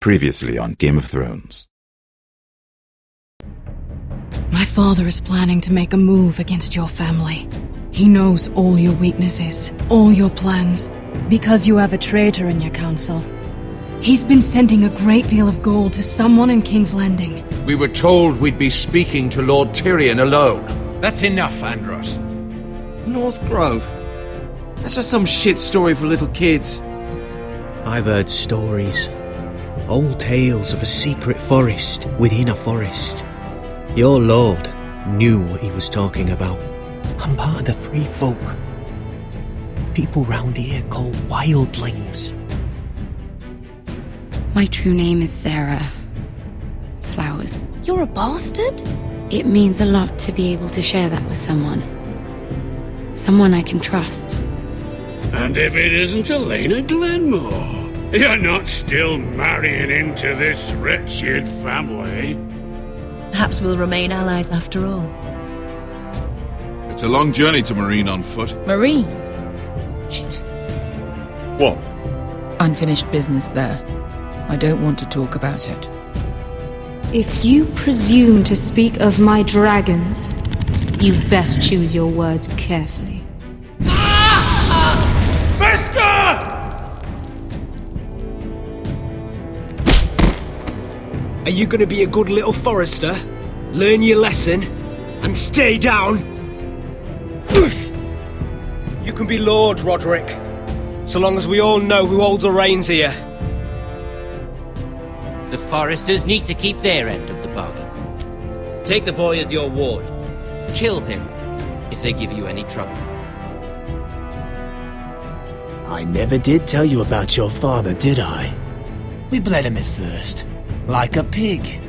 Previously on Game of Thrones. My father is planning to make a move against your family. He knows all your weaknesses, all your plans, because you have a traitor in your council. He's been sending a great deal of gold to someone in King's Landing. We were told we'd be speaking to Lord Tyrion alone. That's enough, Andros. North Grove? That's just some shit story for little kids. I've heard stories. Old tales of a secret forest within a forest. Your lord knew what he was talking about. I'm part of the free folk. People round here called wildlings. My true name is Sarah Flowers. You're a bastard? It means a lot to be able to share that with someone. Someone I can trust. And if it isn't Elena Glenmore, you're not still marrying into this wretched family. Perhaps we'll remain allies after all. It's a long journey to Marine on foot. Marine? Shit. What? Unfinished business there. I don't want to talk about it. If you presume to speak of my dragons, you best choose your words carefully. Beskar! Are you gonna be a good little forester? Learn your lesson? And stay down? You can be Lord, Roderick. So long as we all know who holds the reins here. The Foresters need to keep their end of the bargain. Take the boy as your ward. Kill him if they give you any trouble. I never did tell you about your father, did I? We bled him at first, like a pig.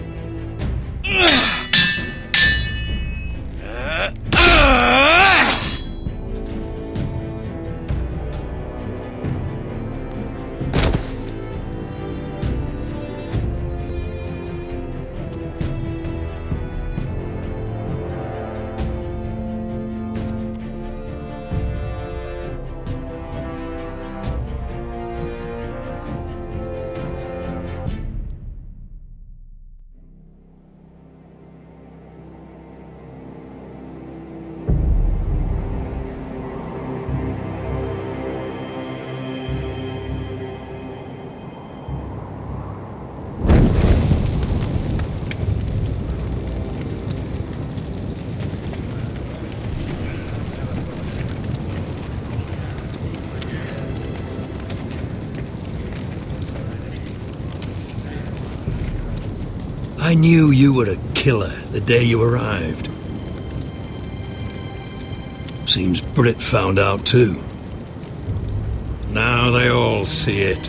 I knew you were a killer the day you arrived. Seems Britt found out too. Now they all see it.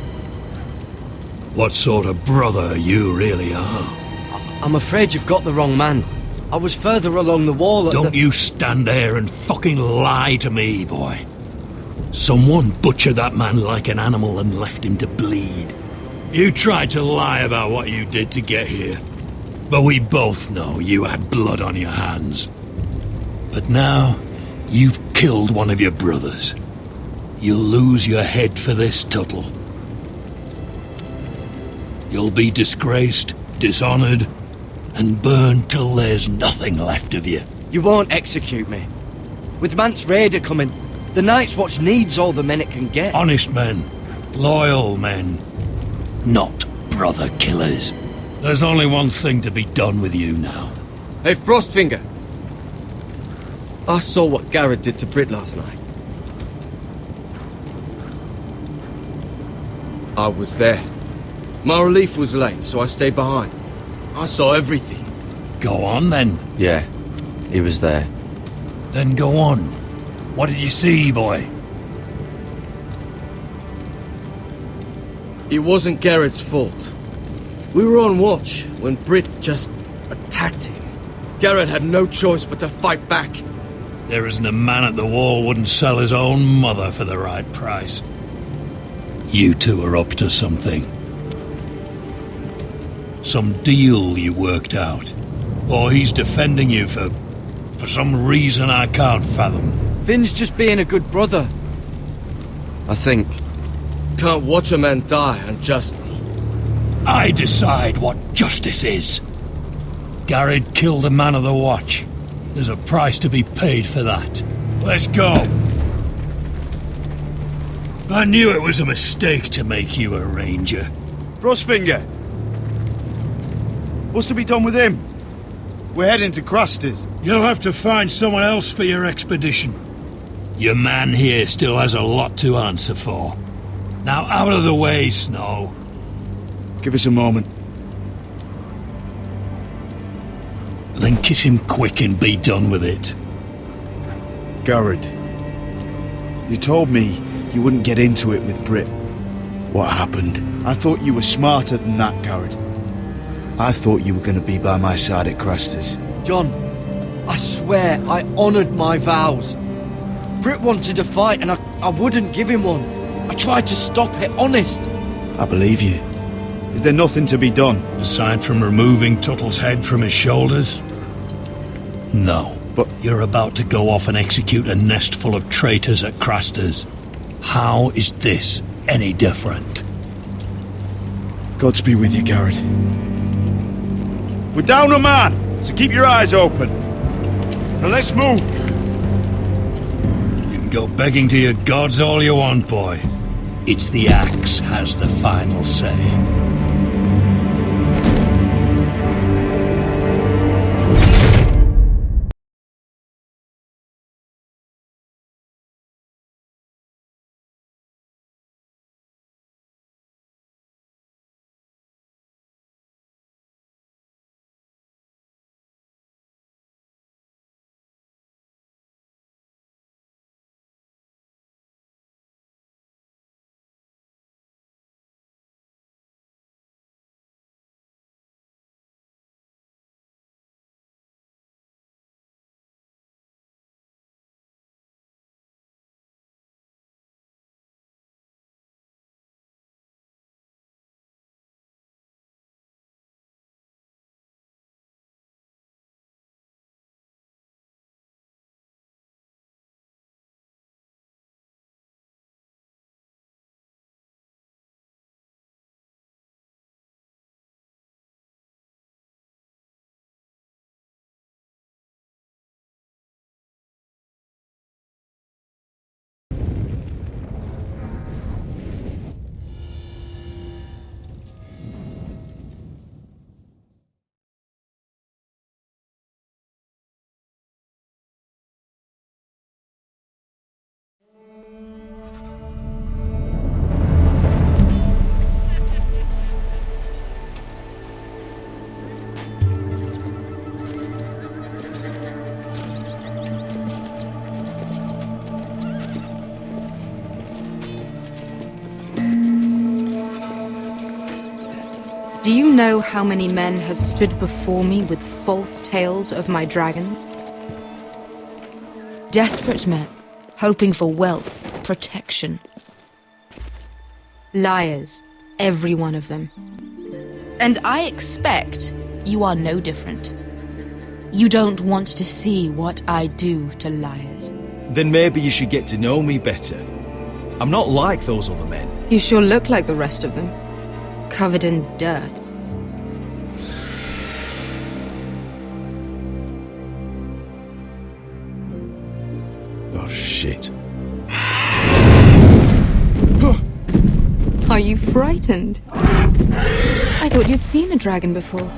What sort of brother you really are. I'm afraid you've got the wrong man. I was further along the wall at Don't you stand there and fucking lie to me, boy. Someone butchered that man like an animal and left him to bleed. You tried to lie about what you did to get here. But we both know you had blood on your hands. But now, you've killed one of your brothers. You'll lose your head for this, Tuttle. You'll be disgraced, dishonored, and burned till there's nothing left of you. You won't execute me. With Mance Rayder coming, the Night's Watch needs all the men it can get. Honest men. Loyal men. Not brother killers. There's only one thing to be done with you now. Hey, Frostfinger. I saw what Garrett did to Britt last night. I was there. My relief was late, so I stayed behind. I saw everything. Go on, then. Yeah, he was there. Then go on. What did you see, boy? It wasn't Garrett's fault. We were on watch when Britt just attacked him. Garrett had no choice but to fight back. There isn't a man at the wall wouldn't sell his own mother for the right price. You two are up to something. Some deal you worked out. Or he's defending you for some reason I can't fathom. Finn's just being a good brother. I think. Can't watch a man die unjustly. I decide what justice is. Garrett killed a man of the Watch. There's a price to be paid for that. Let's go. I knew it was a mistake to make you a ranger. Frostfinger! What's to be done with him? We're heading to Craster's. You'll have to find someone else for your expedition. Your man here still has a lot to answer for. Now out of the way, Snow. Give us a moment. Then kiss him quick and be done with it. Garrett, you told me you wouldn't get into it with Britt. What happened? I thought you were smarter than that, Garrett. I thought you were going to be by my side at Craster's. John, I swear I honoured my vows. Britt wanted a fight and I wouldn't give him one. I tried to stop it, honest. I believe you. Is there nothing to be done? Aside from removing Tuttle's head from his shoulders? No. But you're about to go off and execute a nest full of traitors at Craster's. How is this any different? Godspeed with you, Garrett. We're down a man, so keep your eyes open. Now let's move. You can go begging to your gods all you want, boy. It's the axe has the final say. Do you know how many men have stood before me with false tales of my dragons? Desperate men, hoping for wealth, protection. Liars, every one of them. And I expect you are no different. You don't want to see what I do to liars. Then maybe you should get to know me better. I'm not like those other men. You sure look like the rest of them. Covered in dirt. Oh, shit. Are you frightened? I thought you'd seen a dragon before.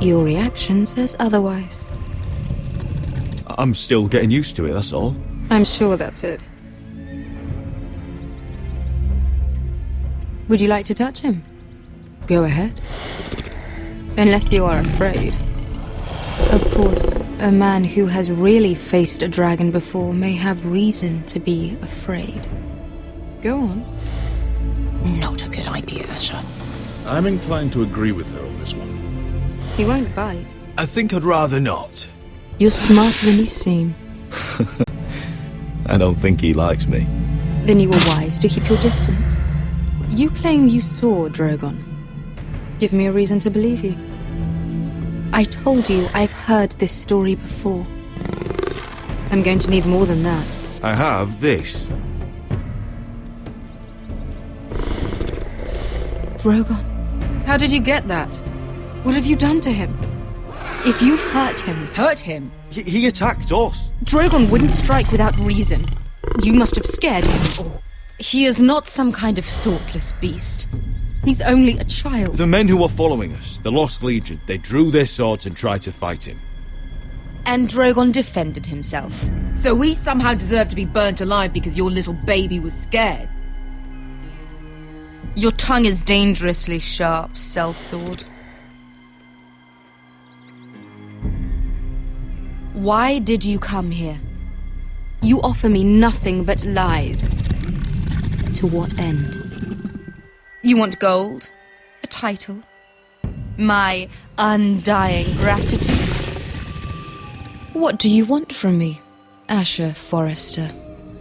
Your reaction says otherwise. I'm still getting used to it, that's all. I'm sure that's it. Would you like to touch him? Go ahead. Unless you are afraid. Of course, a man who has really faced a dragon before may have reason to be afraid. Go on. Not a good idea, sir. I'm inclined to agree with her on this one. He won't bite. I think I'd rather not. You're smarter than you seem. I don't think he likes me. Then you were wise to keep your distance. You claim you saw Drogon. Give me a reason to believe you. I told you I've heard this story before. I'm going to need more than that. I have this. Drogon, how did you get that? What have you done to him? If you've hurt him... Hurt him? He attacked us. Drogon wouldn't strike without reason. You must have scared him, or... He is not some kind of thoughtless beast. He's only a child. The men who were following us, the Lost Legion, they drew their swords and tried to fight him. And Drogon defended himself. So we somehow deserve to be burnt alive because your little baby was scared? Your tongue is dangerously sharp, sellsword. Why did you come here? You offer me nothing but lies. To what end? You want gold? A title? My undying gratitude? What do you want from me, Asher Forrester?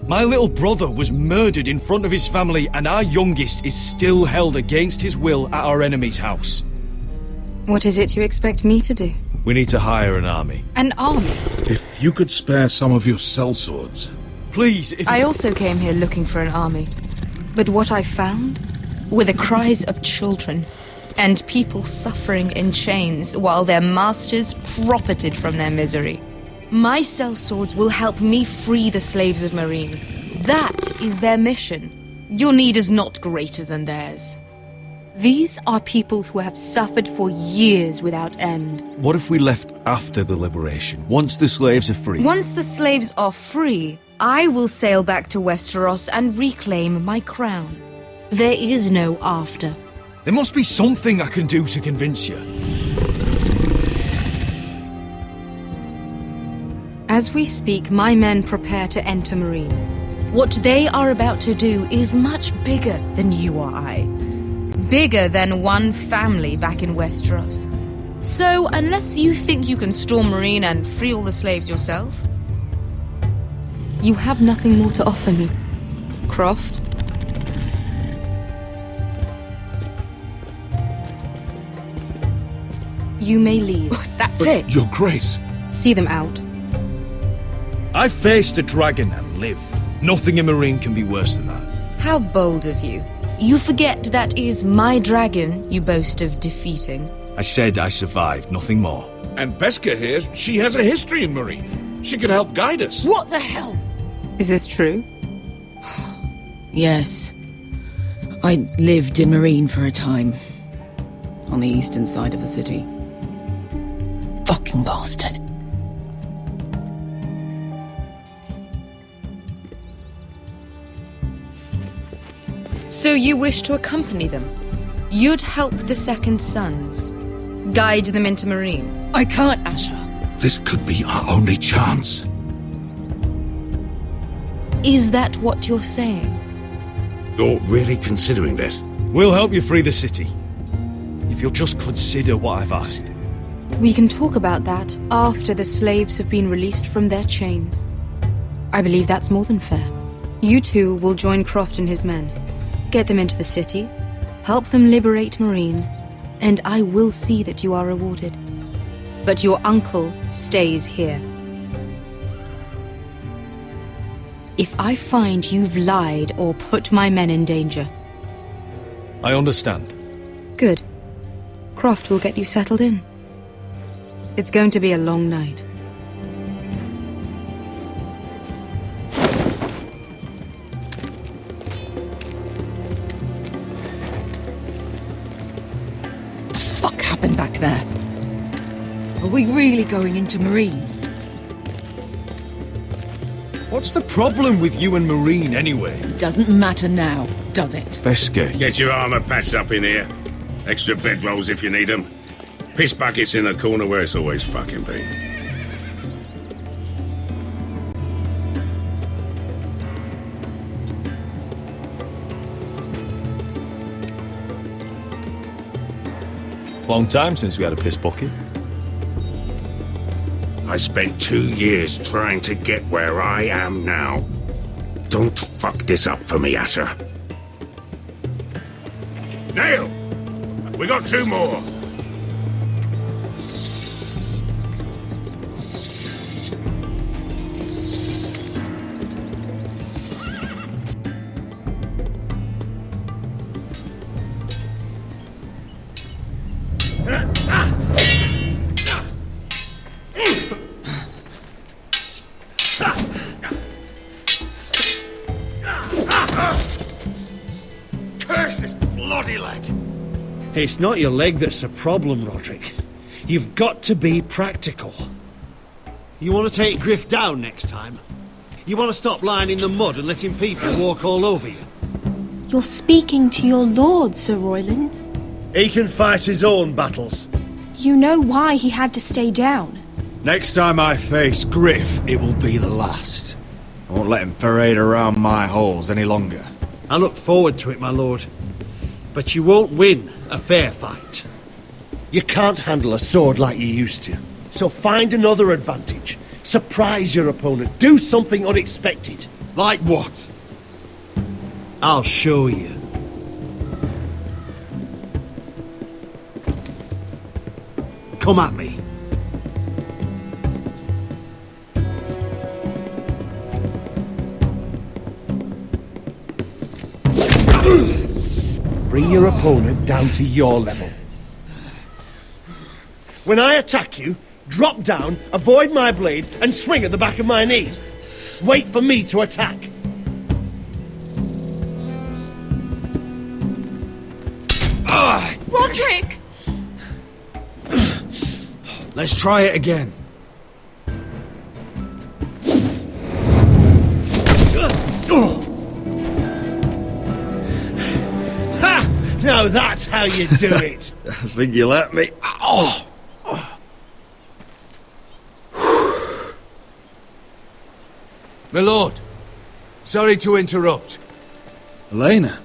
My little brother was murdered in front of his family, and our youngest is still held against his will at our enemy's house. What is it you expect me to do? We need to hire an army. An army? If you could spare some of your sellswords. Please, if I also came here looking for an army. But what I found were the cries of children and people suffering in chains while their masters profited from their misery. My sellswords will help me free the slaves of Meereen. That is their mission. Your need is not greater than theirs. These are people who have suffered for years without end. What if we left after the liberation, once the slaves are free? Once the slaves are free, I will sail back to Westeros and reclaim my crown. There is no after. There must be something I can do to convince you. As we speak, my men prepare to enter Meereen. What they are about to do is much bigger than you or I. Bigger than one family back in Westeros. So, unless you think you can storm Meereen and free all the slaves yourself, you have nothing more to offer me, Croft. You may leave. That's it. Your Grace. See them out. I faced a dragon and lived. Nothing in Meereen can be worse than that. How bold of you. You forget that is my dragon you boast of defeating. I said I survived, nothing more. And Beskha here, she has a history in Meereen. She could help guide us. What the hell? Is this true? Yes. I lived in Meereen for a time. On the eastern side of the city. Fucking bastard. So you wish to accompany them? You'd help the Second Sons? Guide them into Meereen? I can't, Asher. This could be our only chance. Is that what you're saying? You're really considering this? We'll help you free the city. If you'll just consider what I've asked. We can talk about that after the slaves have been released from their chains. I believe that's more than fair. You two will join Croft and his men. Get them into the city, help them liberate Meereen, and I will see that you are rewarded. But your uncle stays here. If I find you've lied or put my men in danger... I understand. Good. Croft will get you settled in. It's going to be a long night. What happened back there? Are we really going into Meereen? What's the problem with you and Meereen, anyway? Doesn't matter now, does it? Beskha. Get your armor patched up in here. Extra bedrolls if you need them. Piss buckets in the corner where it's always fucking been. Long time since we had a piss bucket. I spent 2 years trying to get where I am now. Don't fuck this up for me, Asher. Nail! We got 2 more! Curse this bloody leg! It's not your leg that's the problem, Roderick. You've got to be practical. You want to take Griff down next time? You want to stop lying in the mud and letting people walk all over you? You're speaking to your lord, Sir Royland. He can fight his own battles. You know why he had to stay down. Next time I face Griff, it will be the last. I won't let him parade around my halls any longer. I look forward to it, my lord. But you won't win a fair fight. You can't handle a sword like you used to. So find another advantage. Surprise your opponent. Do something unexpected. Like what? I'll show you. Come at me. Bring your opponent down to your level. When I attack you, drop down, avoid my blade, and swing at the back of my knees. Wait for me to attack. Roderick! Let's try it again. Ha! Now that's how you do it. I think you let me. Oh! My lord, sorry to interrupt. Elena?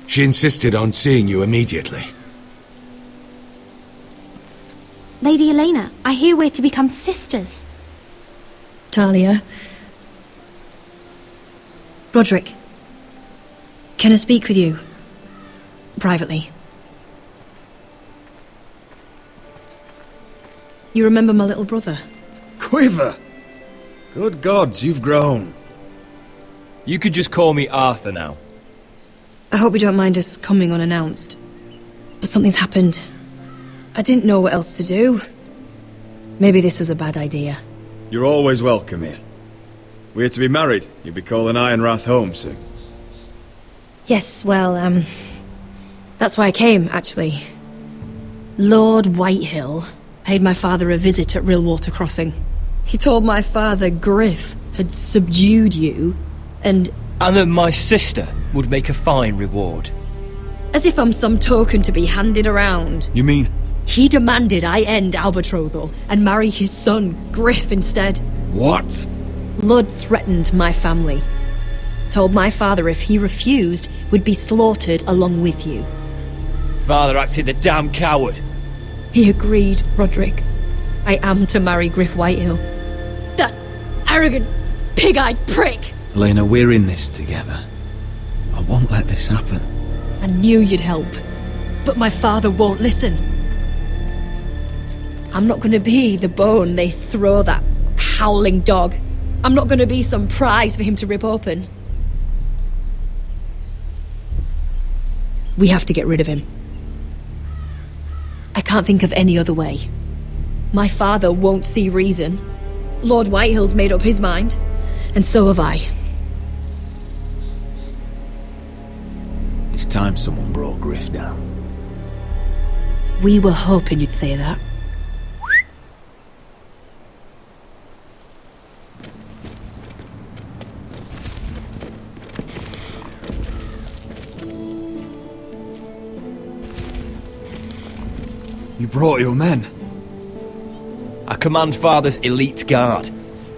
She insisted on seeing you immediately. Lady Elena, I hear we're to become sisters. Talia. Roderick. Can I speak with you? Privately. You remember my little brother? Quiver! Good gods, you've grown. You could just call me Arthur now. I hope you don't mind us coming unannounced. But something's happened. I didn't know what else to do. Maybe this was a bad idea. You're always welcome here. We're to be married. You'll be calling Ironrath home soon. Yes, well, that's why I came, actually. Lord Whitehill paid my father a visit at Rillwater Crossing. He told my father Griff had subdued you, and that my sister would make a fine reward. As if I'm some token to be handed around. You mean? He demanded I end our betrothal and marry his son, Griff, instead. What? Lud threatened my family. Told my father if he refused, would be slaughtered along with you. Father acted the damn coward. He agreed, Roderick. I am to marry Griff Whitehill. That arrogant, pig-eyed prick! Elena, we're in this together. I won't let this happen. I knew you'd help, but my father won't listen. I'm not gonna be the bone they throw that howling dog. I'm not gonna be some prize for him to rip open. We have to get rid of him. I can't think of any other way. My father won't see reason. Lord Whitehill's made up his mind, and so have I. It's time someone brought Griff down. We were hoping you'd say that. You brought your men. I command Father's elite guard.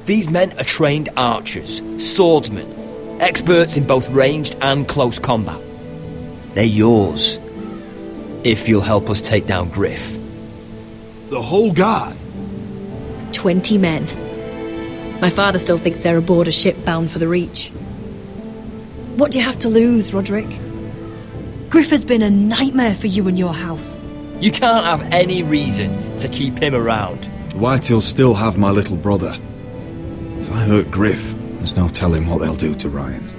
These men are trained archers, swordsmen, experts in both ranged and close combat. They're yours, if you'll help us take down Griff. The whole guard? 20 men. My father still thinks they're aboard a ship bound for the Reach. What do you have to lose, Roderick? Griff has been a nightmare for you and your house. You can't have any reason to keep him around. The Whitehills still have my little brother. If I hurt Griff, there's no telling what they'll do to Ryan.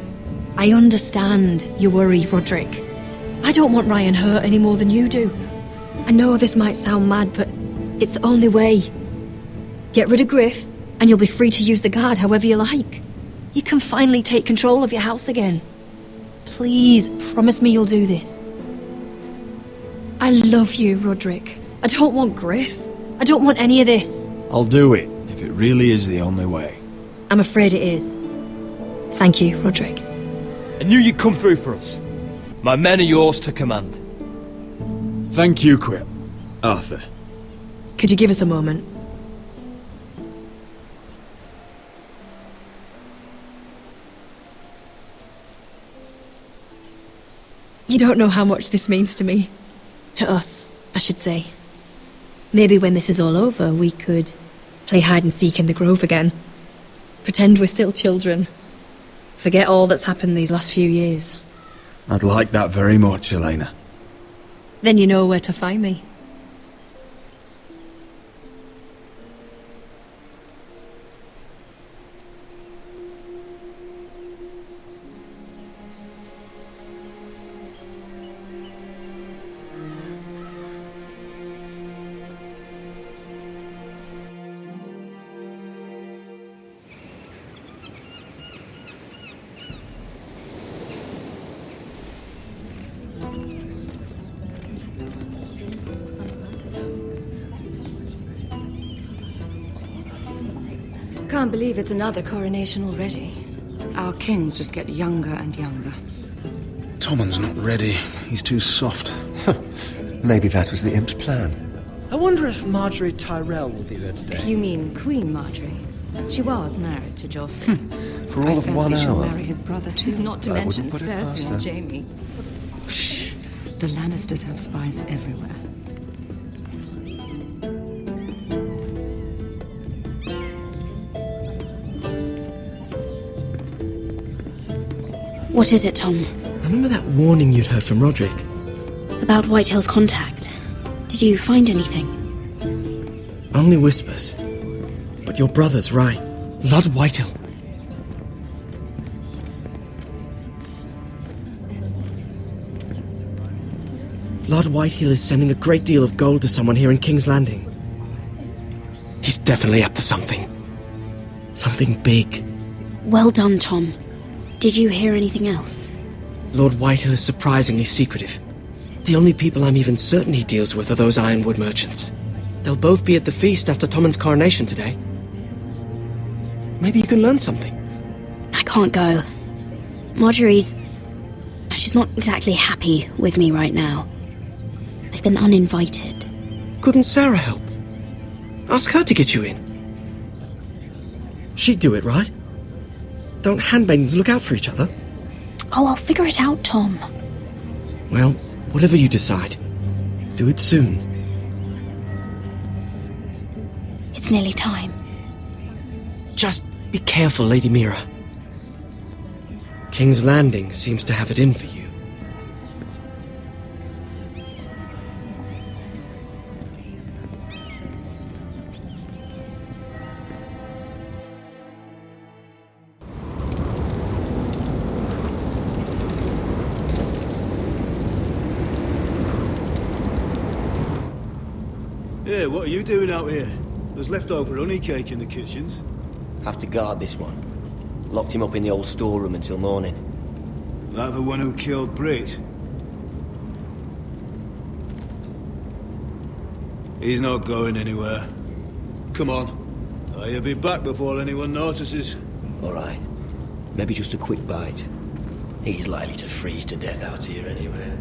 I understand your worry, Roderick. I don't want Ryan hurt any more than you do. I know this might sound mad, but it's the only way. Get rid of Griff, and you'll be free to use the guard however you like. You can finally take control of your house again. Please, promise me you'll do this. I love you, Roderick. I don't want Griff. I don't want any of this. I'll do it, if it really is the only way. I'm afraid it is. Thank you, Roderick. I knew you'd come through for us. My men are yours to command. Thank you, Quip. Arthur. Could you give us a moment? You don't know how much this means to me. To us, I should say. Maybe when this is all over, we could play hide and seek in the grove again. Pretend we're still children. Forget all that's happened these last few years. I'd like that very much, Elena. Then you know where to find me. Can't believe it's another coronation already. Our kings just get younger and younger. Tommen's not ready. He's too soft. Maybe that was the imp's plan. I wonder if Marjorie Tyrell will be there today. You mean Queen Marjorie? She was married to Joffrey. For all of 1 she'll hour. marry his brother too, not to I mention wouldn't put it past Cersei her. and Jaime. Shh. The Lannisters have spies everywhere. What is it, Tom? Remember that warning you'd heard from Roderick? About Whitehill's contact. Did you find anything? Only whispers. But your brother's right. Lord Whitehill. Lord Whitehill is sending a great deal of gold to someone here in King's Landing. He's definitely up to something. Something big. Well done, Tom. Did you hear anything else? Lord Whitehill is surprisingly secretive. The only people I'm even certain he deals with are those Ironwood merchants. They'll both be at the feast after Tommen's coronation today. Maybe you can learn something. I can't go. Marjorie's... she's not exactly happy with me right now. I've been uninvited. Couldn't Sarah help? Ask her to get you in. She'd do it, right? Don't handmaidens look out for each other? Oh, I'll figure it out, Tom. Well, whatever you decide, do it soon. It's nearly time. Just be careful, Lady Mira. King's Landing seems to have it in for you. Yeah, what are you doing out here? There's leftover honey cake in the kitchens. Have to guard this one. Locked him up in the old storeroom until morning. That the one who killed Brit? He's not going anywhere. Come on. He'll be back before anyone notices. All right. Maybe just a quick bite. He's likely to freeze to death out here anyway.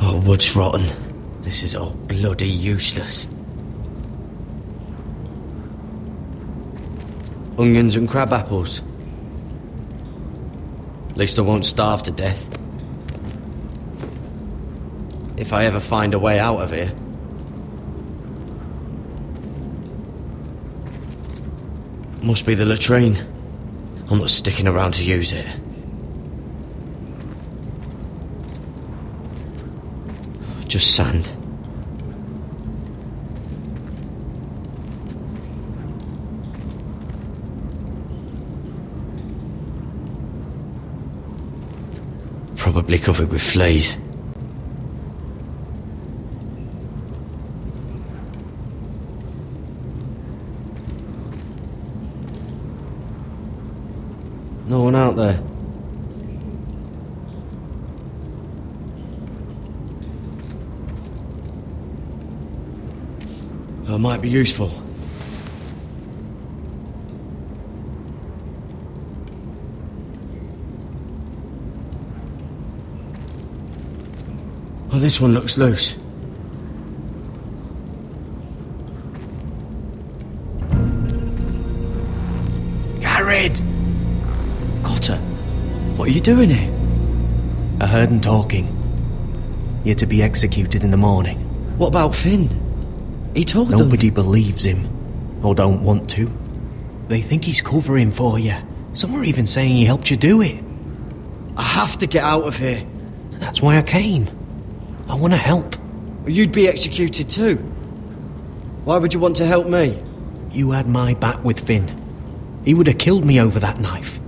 Oh, wood's rotten. This is all bloody useless. Onions and crab apples. At least I won't starve to death. If I ever find a way out of here. Must be the latrine. I'm not sticking around to use it. Just sand. Probably covered with fleas. No one out there. That might be useful. Oh, this one looks loose. Garrett! Cotter, what are you doing here? I heard him talking. You're to be executed in the morning. What about Finn? He told them. Nobody believes him, or don't want to. They think he's covering for you. Some are even saying he helped you do it. I have to get out of here. That's why I came. I want to help. You'd be executed too. Why would you want to help me? You had my back with Finn. He would have killed me over that knife.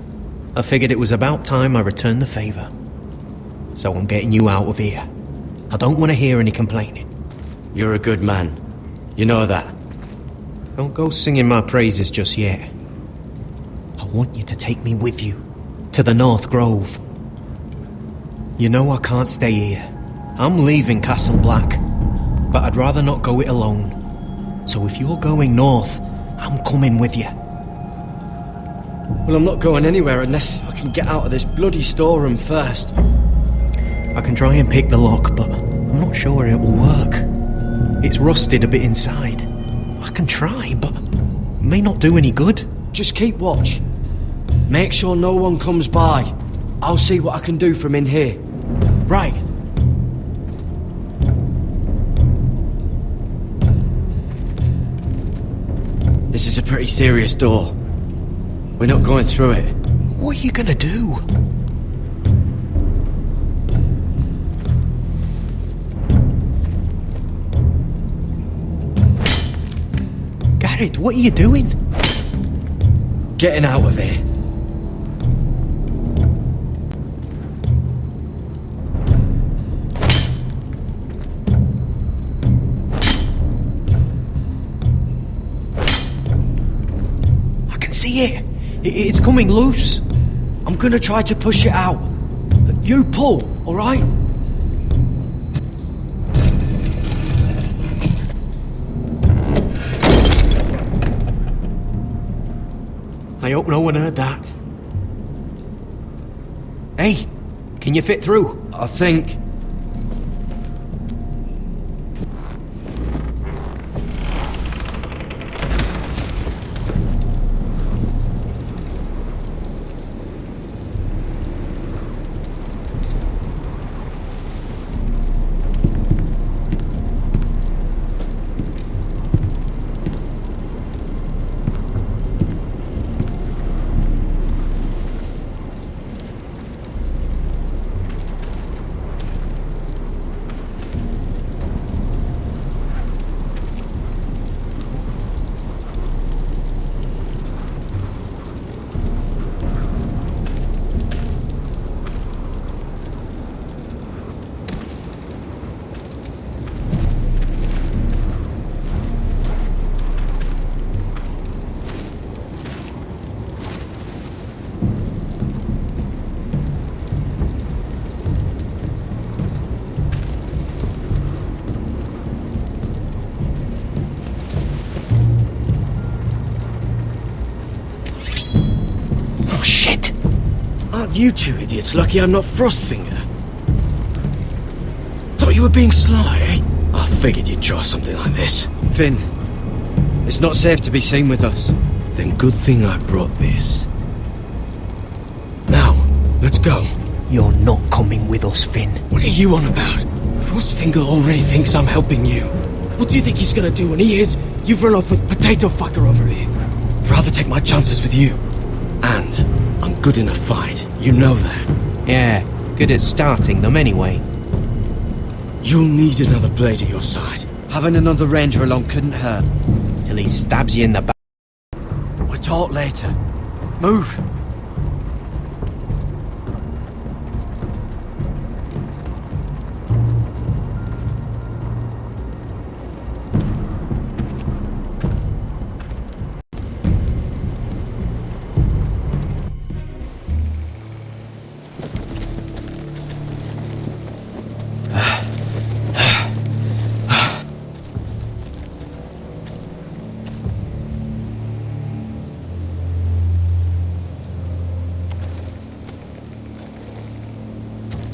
I figured it was about time I returned the favour. So I'm getting you out of here. I don't want to hear any complaining. You're a good man. You know that. Don't go singing my praises just yet. I want you to take me with you. To the North Grove. You know I can't stay here. I'm leaving Castle Black. But I'd rather not go it alone. So if you're going north, I'm coming with you. Well, I'm not going anywhere unless I can get out of this bloody storeroom first. I can try and pick the lock, but I'm not sure it will work. It's rusted a bit inside. I can try, but it may not do any good. Just keep watch. Make sure no one comes by. I'll see what I can do from in here. Right. This is a pretty serious door. We're not going through it. What are you gonna do? Garrett, what are you doing? Getting out of here. I can see it. It's coming loose. I'm gonna try to push it out. You pull, alright? I hope no one heard that. Hey, can you fit through? I think. Aren't you two idiots lucky I'm not Frostfinger? Thought you were being sly, eh? I figured you'd try something like this. Finn, it's not safe to be seen with us. Then good thing I brought this. Now, let's go. You're not coming with us, Finn. What are you on about? Frostfinger already thinks I'm helping you. What do you think he's gonna do when he hears you've run off with Potato Fucker over here? I'd rather take my chances with you. And I'm good in a fight. You know that. Yeah, good at starting them anyway. You'll need another blade at your side. Having another ranger along couldn't hurt. Till he stabs you in the back. We'll talk later. Move.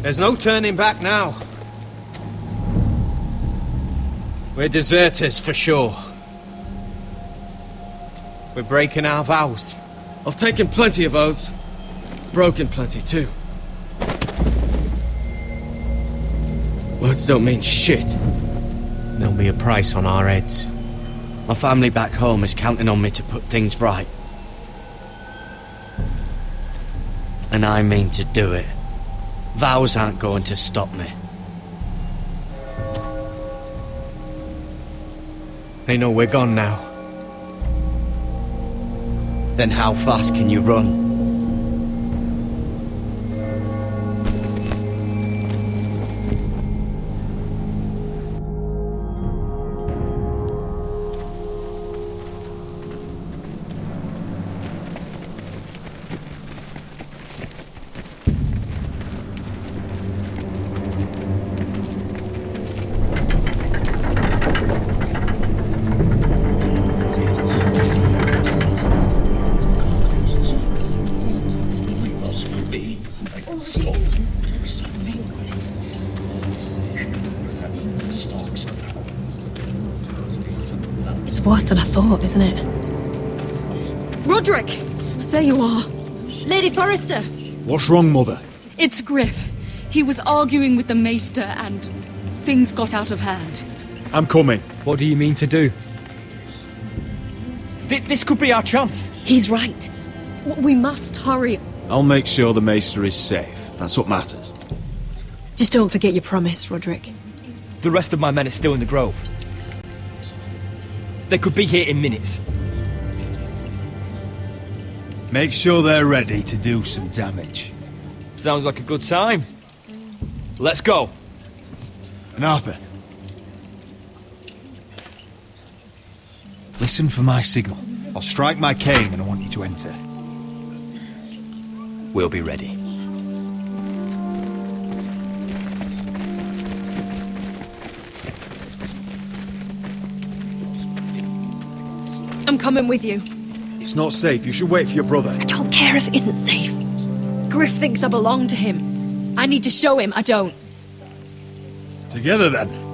There's no turning back now. We're deserters for sure. We're breaking our vows. I've taken plenty of oaths. Broken plenty too. Words don't mean shit. There'll be a price on our heads. My family back home is counting on me to put things right. And I mean to do it. Vows aren't going to stop me. They know we're gone now. Then how fast can you run? It's worse than I thought, isn't it? Roderick! There you are. Lady Forrester! What's wrong, Mother? It's Griff. He was arguing with the Maester and things got out of hand. I'm coming. What do you mean to do? This could be our chance. He's right. We must hurry. I'll make sure the Maester is safe. That's what matters. Just don't forget your promise, Roderick. The rest of my men are still in the grove. They could be here in minutes. Make sure they're ready to do some damage. Sounds like a good time. Let's go. And Arthur, listen for my signal. I'll strike my cane and I want you to enter. We'll be ready. I'm coming with you. It's not safe. You should wait for your brother. I don't care if it isn't safe. Griff thinks I belong to him. I need to show him I don't. Together then.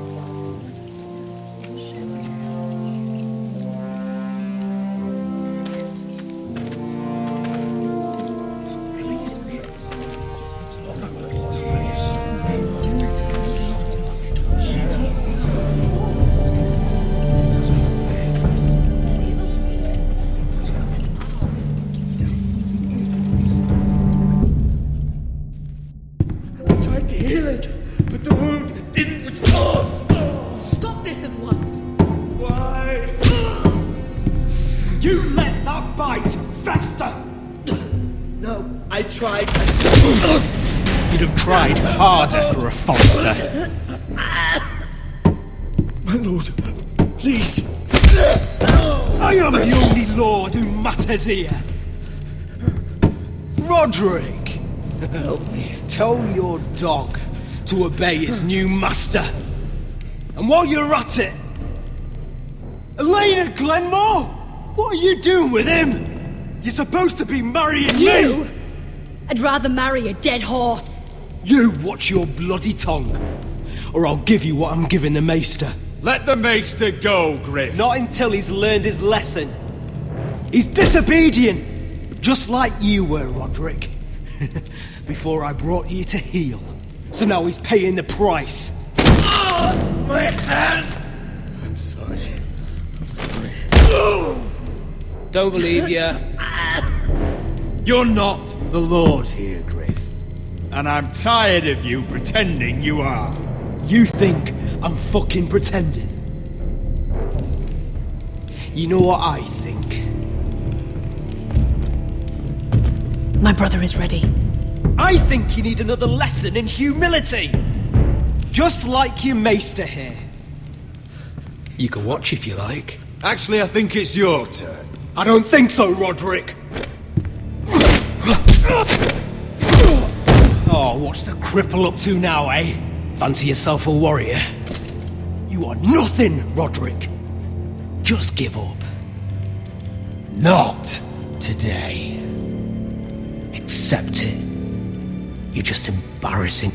You let that bite fester! No, I tried. You'd have tried harder for a Forrester. My lord, please. I am the only lord who matters here. Roderick! Help me. Tell your dog to obey his new master. And while you're at it, Elena Glenmore? What are you doing with him? You're supposed to be marrying You? me! I'd rather marry a dead horse. You watch your bloody tongue, or I'll give you what I'm giving the Maester. Let the Maester go, Griff. Not until he's learned his lesson. He's disobedient, just like you were, Roderick. Before I brought you to heel. So now he's paying the price. Oh, my hand! I'm sorry. I'm sorry. Don't believe you. You're not the Lord here, Griff. And I'm tired of you pretending you are. You think I'm fucking pretending? You know what I think? My brother is ready. I think you need another lesson in humility. Just like your Maester here. You can watch if you like. Actually, I think it's your turn. I don't think so, Roderick. Oh, what's the cripple up to now, eh? Fancy yourself a warrior? You are nothing, Roderick. Just give up. Not today. Accept it. You're just embarrassing.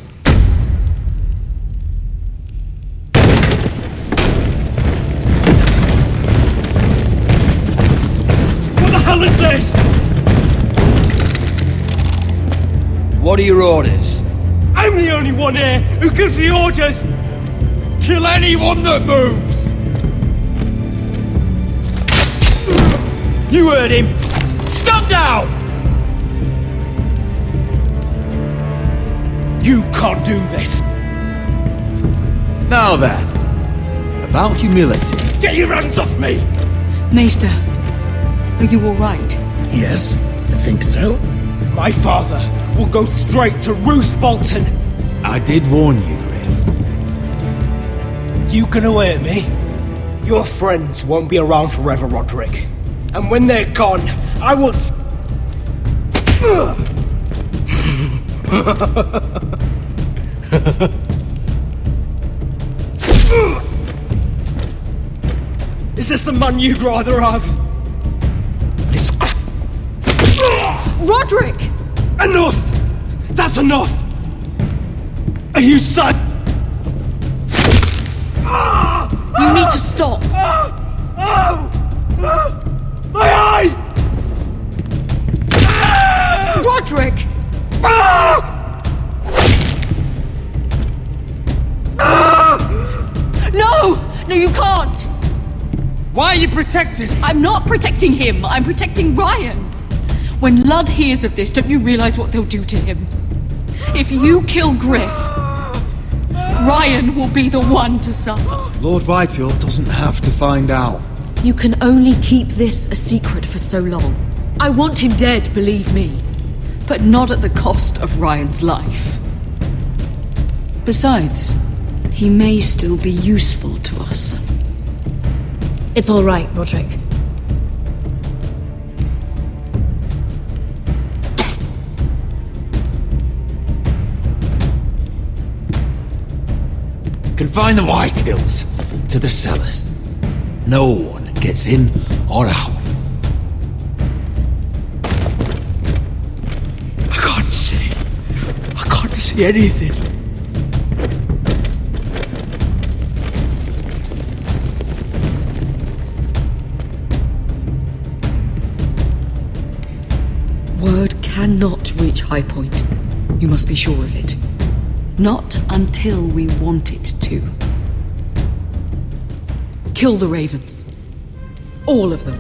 What are your orders? I'm the only one here who gives the orders! Kill anyone that moves! You heard him! Stop now! You can't do this! Now then, about humility. Get your hands off me! Maester, are you alright? Yes, I think so. My father will go straight to Roose Bolton. I did warn you, Griff. You can hurt me. Your friends won't be around forever, Roderick. And when they're gone, I will... Is this the man you'd rather have? This... Roderick! Enough! That's enough! Are you son? You need to stop! My eye! Roderick! No! No, you can't! Why are you protecting him? I'm not protecting him, I'm protecting Ryan! When Ludd hears of this, don't you realize what they'll do to him? If you kill Griff, Ryan will be the one to suffer. Lord Whitehill doesn't have to find out. You can only keep this a secret for so long. I want him dead, believe me. But not at the cost of Ryan's life. Besides, he may still be useful to us. It's all right, Roderick. Confine the Whitehills to the cellars. No one gets in or out. I can't see. I can't see anything. Word cannot reach High Point. You must be sure of it. Not until we want it to. Kill the ravens. All of them.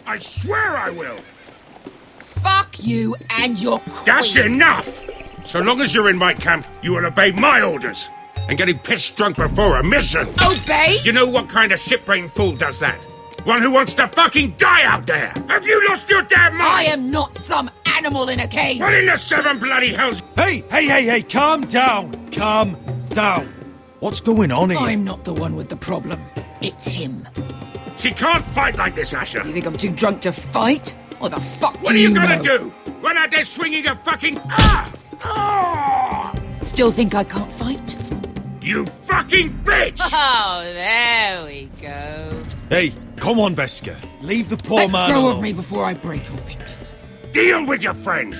I swear I will! Fuck you and your queen. That's enough! So long as you're in my camp, you will obey my orders. And getting pissed drunk before a mission. Obey? You know what kind of shit-brained fool does that? One who wants to fucking die out there! Have you lost your damn mind? I am not some animal in a cage. What in the seven bloody hells? Hey, calm down. Calm down. What's going on here? I'm not the one with the problem. It's him. She can't fight like this, Asher. You think I'm too drunk to fight? What the fuck What do are you know? gonna do? Run out there swinging a fucking... Still think I can't fight? You fucking bitch! Oh, there we go. Hey, come on, Beskar. Leave the poor Let man go alone. of me before I break your fingers. Deal with your friend.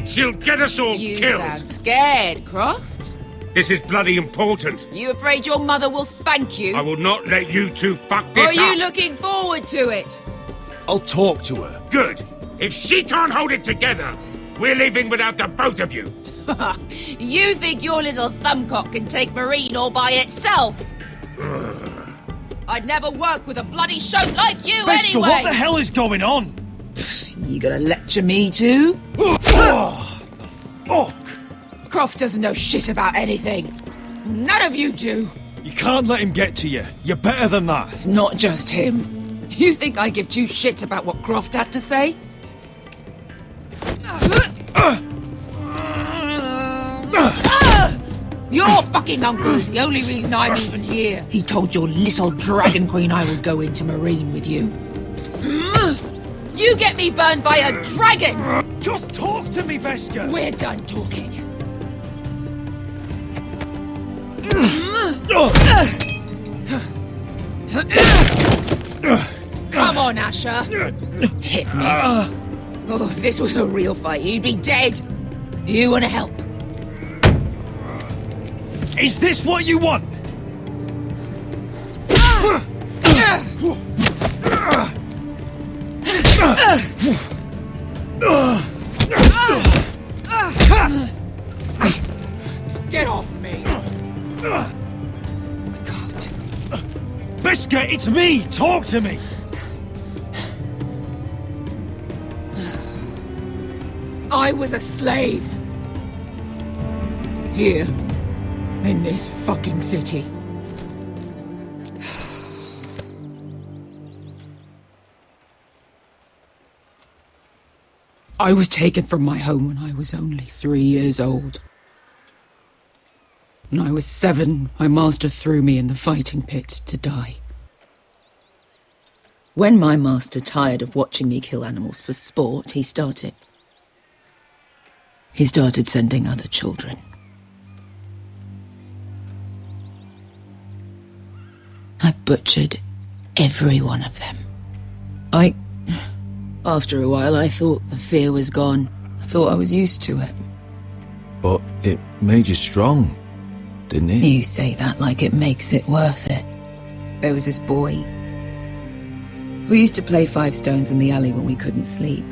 She'll get us all You killed. sound scared, Croft. This is bloody important. You afraid your mother will spank you? I will not let you two fuck Or this are you up. looking forward to it? I'll talk to her. Good. If she can't hold it together, we're leaving without the both of you. You think your little thumbcock can take Marine all by itself? I'd never work with a bloody shote like you Beskar, anyway! what the hell is going on? You gonna lecture me too? Fuck! Croft doesn't know shit about anything. None of you do. You can't let him get to you. You're better than that. It's not just him. You think I give two shits about what Croft has to say? Your fucking uncle is the only reason I'm even here. He told your little dragon queen I would go into Marine with you. You get me burned by a dragon! Just talk to me, Beskar! We're done talking. Come on, Asher. Hit me. Oh, if this was a real fight, you'd be dead. You want to help? Is this what you want? Get off me! Biscuit, it's me! Talk to me! I was a slave. Here. In this fucking city. I was taken from my home when I was only 3 years old. When I was 7, my master threw me in the fighting pit to die. When my master tired of watching me kill animals for sport, he started sending other children. I butchered every one of them. After a while, I thought the fear was gone. I thought I was used to it. But it made you strong, didn't it? You say that like it makes it worth it. There was this boy who used to play 5 stones in the alley when we couldn't sleep.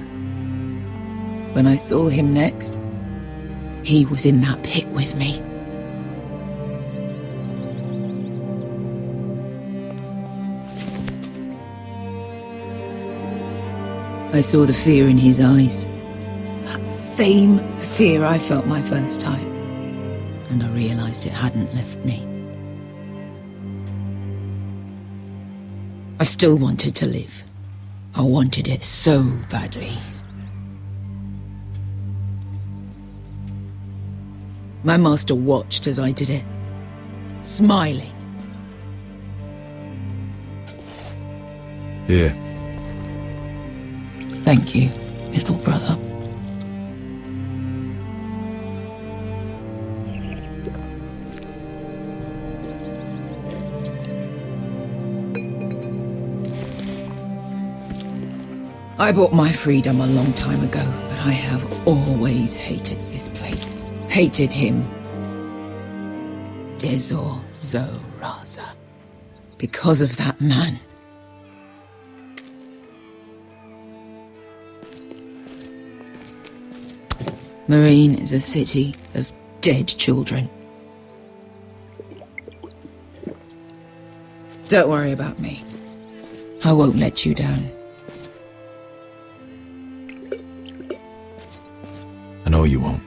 When I saw him next, he was in that pit with me. I saw the fear in his eyes. That same fear I felt my first time. And I realized it hadn't left me. I still wanted to live. I wanted it so badly. My master watched as I did it, smiling. Here. Thank you, little brother. I bought my freedom a long time ago, but I have always hated this place. Hated him. Dezor Zoraza. Because of that man. Marine is a city of dead children. Don't worry about me. I won't let you down. I know you won't.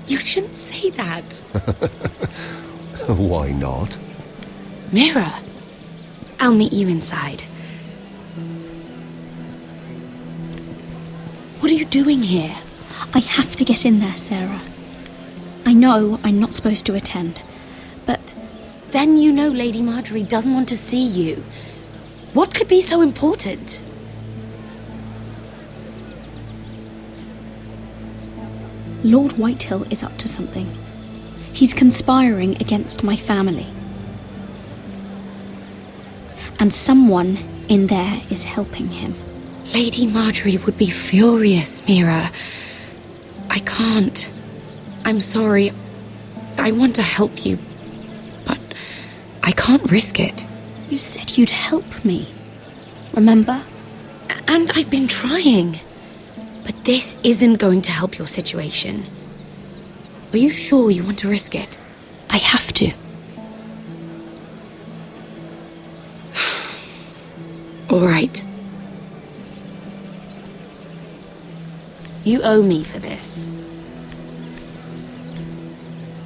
You shouldn't say that. Why not? Mira, I'll meet you inside. doing here? I have to get in there, Sarah. I know I'm not supposed to attend, but then you know Lady Marjorie doesn't want to see you. What could be so important? Lord Whitehill is up to something. He's conspiring against my family. And someone in there is helping him. Lady Marjorie would be furious, Mira. I can't. I'm sorry. I want to help you, but I can't risk it. You said you'd help me, remember? And I've been trying. But this isn't going to help your situation. Are you sure you want to risk it? I have to. All right. You owe me for this.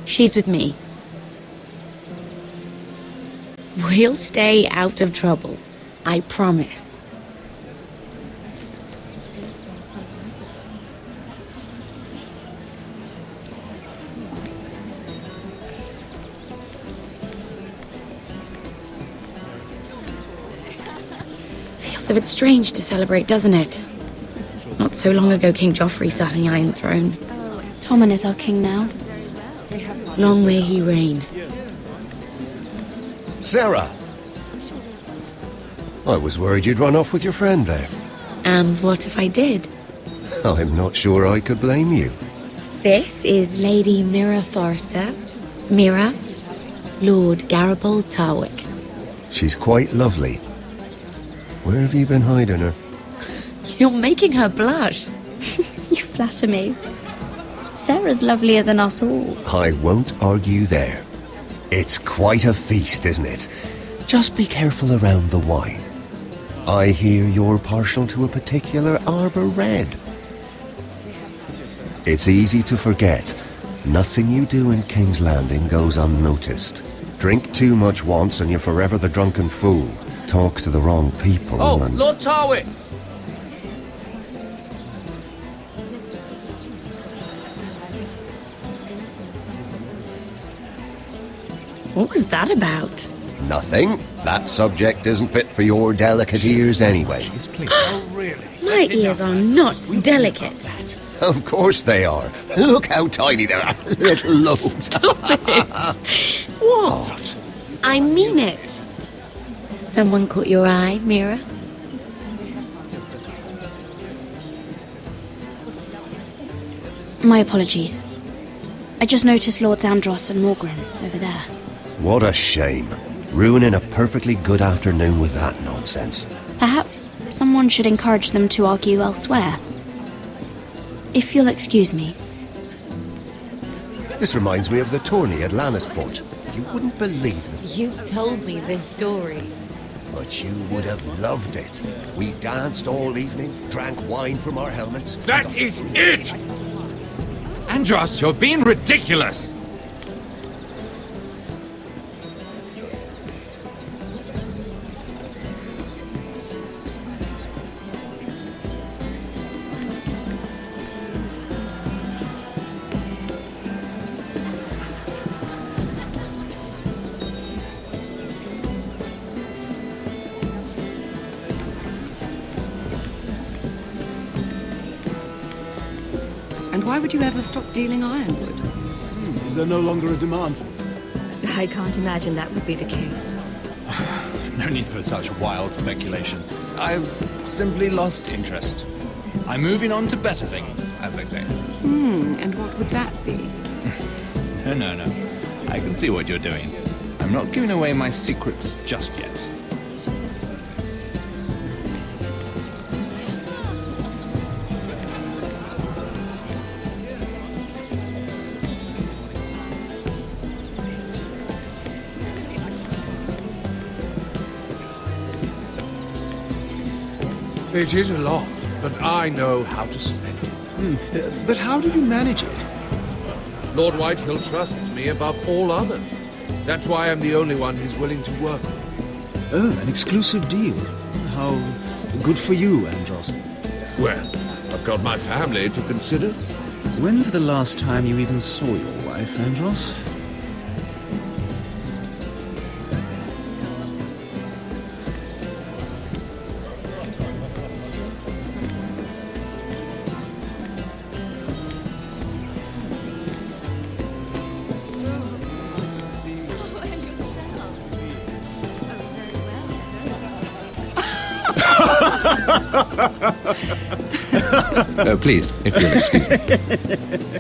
She's with me. We'll stay out of trouble. I promise. Feels a bit strange to celebrate, doesn't it? Not so long ago, King Joffrey sat on the Iron Throne. Tommen is our king now. Long may he reign. Sarah! I was worried you'd run off with your friend there. And what if I did? I'm not sure I could blame you. This is Lady Mira Forrester. Mira, Lord Garibald Tarwick. She's quite lovely. Where have you been hiding her? You're making her blush. You flatter me. Sarah's lovelier than us all. I won't argue there. It's quite a feast, isn't it? Just be careful around the wine. I hear you're partial to a particular Arbor Red. It's easy to forget. Nothing you do in King's Landing goes unnoticed. Drink too much once and you're forever the drunken fool. Talk to the wrong people and... Lord Tarwick! What was that about? Nothing. That subject isn't fit for your delicate ears anyway. My ears are not delicate. Of course they are. Look how tiny they are. Little lobes. Stop it. What? I mean it. Someone caught your eye, Mira? My apologies. I just noticed Lords Andros and Morgren over there. What a shame. Ruining a perfectly good afternoon with that nonsense. Perhaps someone should encourage them to argue elsewhere. If you'll excuse me. This reminds me of the tourney at Lannisport. You wouldn't believe them. You told me this story. But you would have loved it. We danced all evening, drank wine from our helmets. That is it! Andros, you're being ridiculous! And why would you ever stop dealing ironwood? Is there no longer a demand for it? I can't imagine that would be the case. No need for such wild speculation. I've simply lost interest. I'm moving on to better things, as they say. And what would that be? No. I can see what you're doing. I'm not giving away my secrets just yet. It is a lot, but I know how to spend it. But how did you manage it? Lord Whitehill trusts me above all others. That's why I'm the only one he's willing to work with. Oh, an exclusive deal. How good for you, Andros. Well, a got my family to consider. When's the last time you even saw your wife, Andros? Please, if you'll excuse me.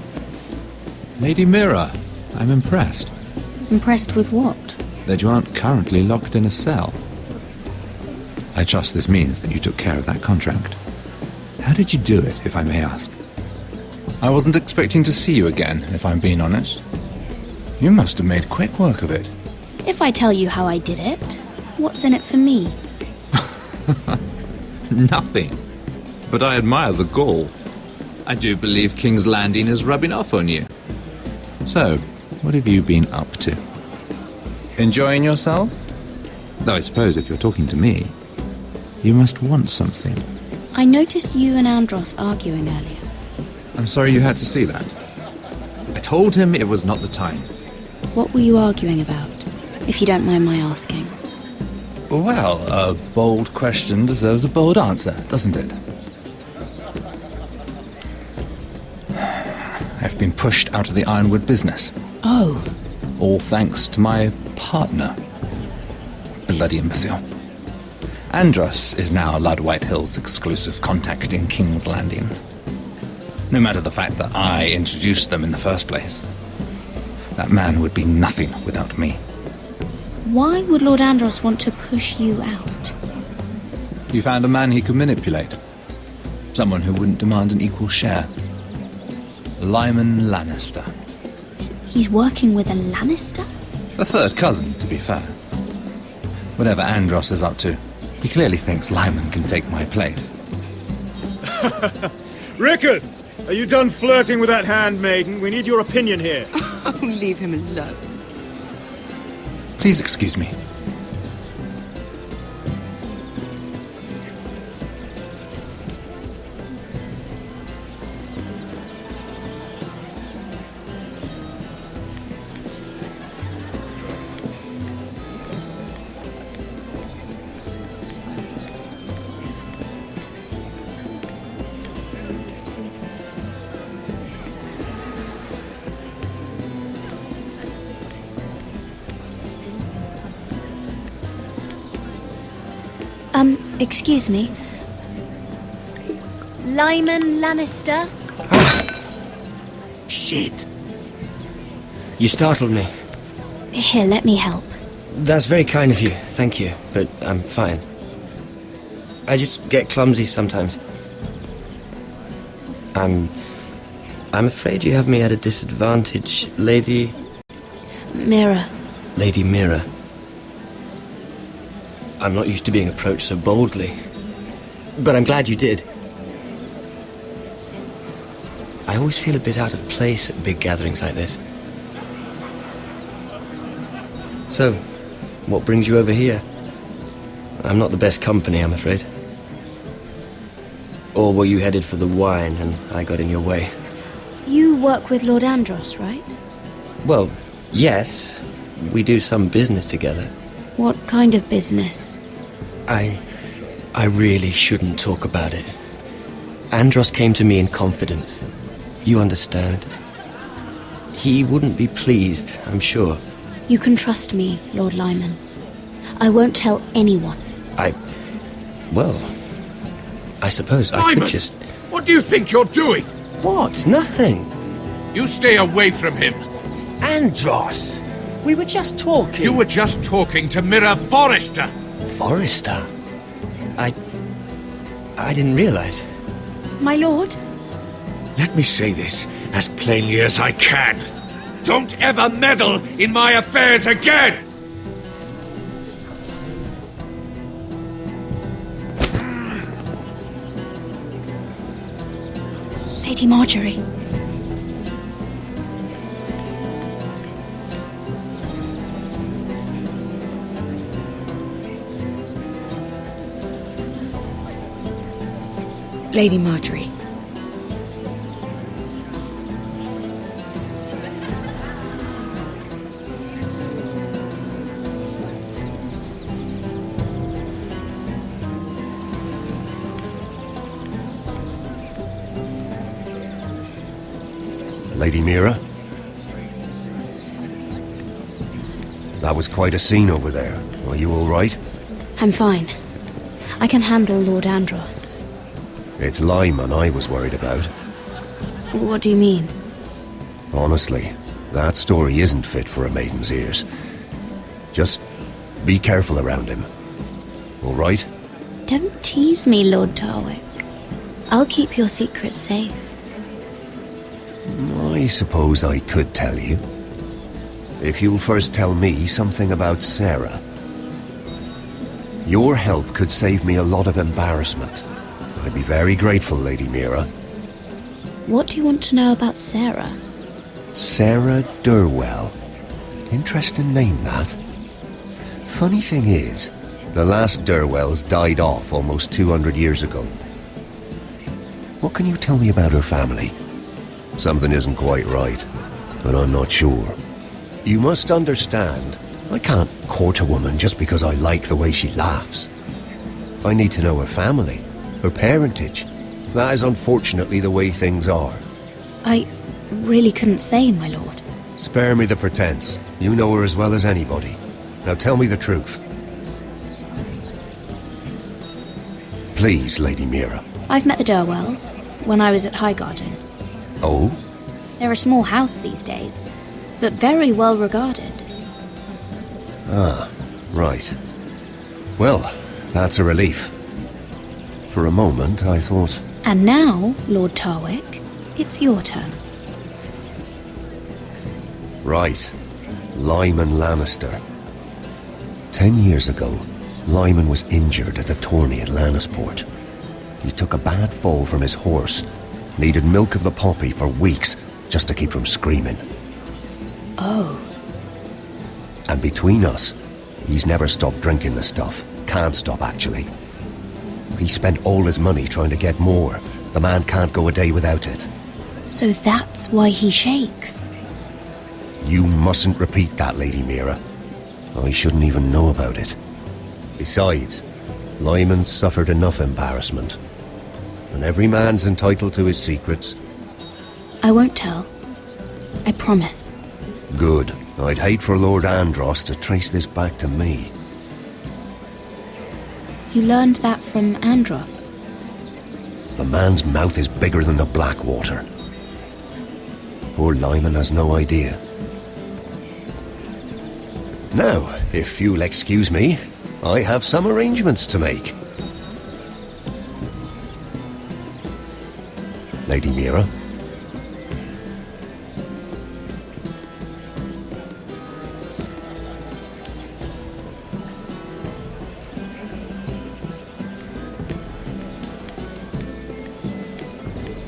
Lady Mira, I'm impressed Impressed with what? that you aren't currently locked in a cell. I trust this means that you took care of that contract. How did you do it, if I may ask? I wasn't expecting to see you again, if I'm being honest. You must have made quick work of it. If I tell you how I did it, what's in it for me? Nothing. But I admire the gall. I do believe King's Landing is rubbing off on you. So, what have you been up to? Enjoying yourself? Though I suppose if you're talking to me, you must want something. I noticed you and Andros arguing earlier. I'm sorry you had to see that. I told him it was not the time. What were you arguing about, if you don't mind my asking? Well, a bold question deserves a bold answer, doesn't it? I've been pushed out of the ironwood business. Oh. All thanks to my partner. Bloody imbecile. Andros is now Lord Whitehill's exclusive contact in King's Landing. No matter the fact that I introduced them in the first place. That man would be nothing without me. Why would Lord Andros want to push you out? You found a man he could manipulate. Someone who wouldn't demand an equal share. Lyman Lannister. He's working with a Lannister? A third cousin, to be fair. Whatever Andros is up to, he clearly thinks Lyman can take my place. Rickard! Are you done flirting with that handmaiden? We need your opinion here. Oh, leave him alone. Please excuse me. Excuse me. Lyman Lannister? Shit. You startled me. Here, let me help. That's very kind of you, thank you, but I'm fine. I just get clumsy sometimes. I'm afraid you have me at a disadvantage, Lady... Mira. Lady Mira. I'm not used to being approached so boldly, but I'm glad you did. I always feel a bit out of place at big gatherings like this. So, what brings you over here? I'm not the best company, I'm afraid. Or were you headed for the wine and I got in your way? You work with Lord Andros, right? Well, yes. We do some business together. What kind of business? I really shouldn't talk about it. Andros came to me in confidence. You understand? He wouldn't be pleased, I'm sure. You can trust me, Lord Lyman. I won't tell anyone. Well, I suppose I Lyman, could just... What do you think you're doing? What? Nothing. You stay away from him. Andros! We were just talking. You were just talking to Mira Forrester. Forrester? I didn't realize. My lord? Let me say this as plainly as I can. Don't ever meddle in my affairs again! Lady Marjorie. Lady Marjorie, Lady Mira? That was quite a scene over there. Are you all right? I'm fine. I can handle Lord Andros. It's Lyman I was worried about. What do you mean? Honestly, that story isn't fit for a maiden's ears. Just be careful around him. All right? Don't tease me, Lord Tarwick. I'll keep your secret safe. I suppose I could tell you. If you'll first tell me something about Sarah. Your help could save me a lot of embarrassment. I'd be very grateful, Lady Mira. What do you want to know about Sarah? Sarah Durwell. Interesting name, that. Funny thing is, the last Durwells died off almost 200 years ago. What can you tell me about her family? Something isn't quite right, but I'm not sure. You must understand, I can't court a woman just because I like the way she laughs. I need to know her family, her parentage. That is unfortunately the way things are. I really couldn't say, my lord. Spare me the pretense. You know her as well as anybody. Now tell me the truth. Please, Lady Mira. I've met the Durwells when I was at Highgarden. Oh? They're a small house these days, but very well regarded. Ah, right. Well, that's a relief. For a moment, I thought... And now, Lord Tarwick, it's your turn. Right. Lyman Lannister. 10 years ago, Lyman was injured at the tourney at Lannisport. He took a bad fall from his horse, needed milk of the poppy for weeks just to keep from screaming. Oh. And between us, he's never stopped drinking the stuff. Can't stop, actually. He spent all his money trying to get more. The man can't go a day without it. So that's why he shakes. You mustn't repeat that, Lady Mira. I shouldn't even know about it. Besides, Lyman suffered enough embarrassment. And every man's entitled to his secrets. I won't tell. I promise. Good. I'd hate for Lord Andros to trace this back to me. You learned that from Andros? The man's mouth is bigger than the Blackwater. Poor Lyman has no idea. Now, if you'll excuse me, I have some arrangements to make. Lady Mira?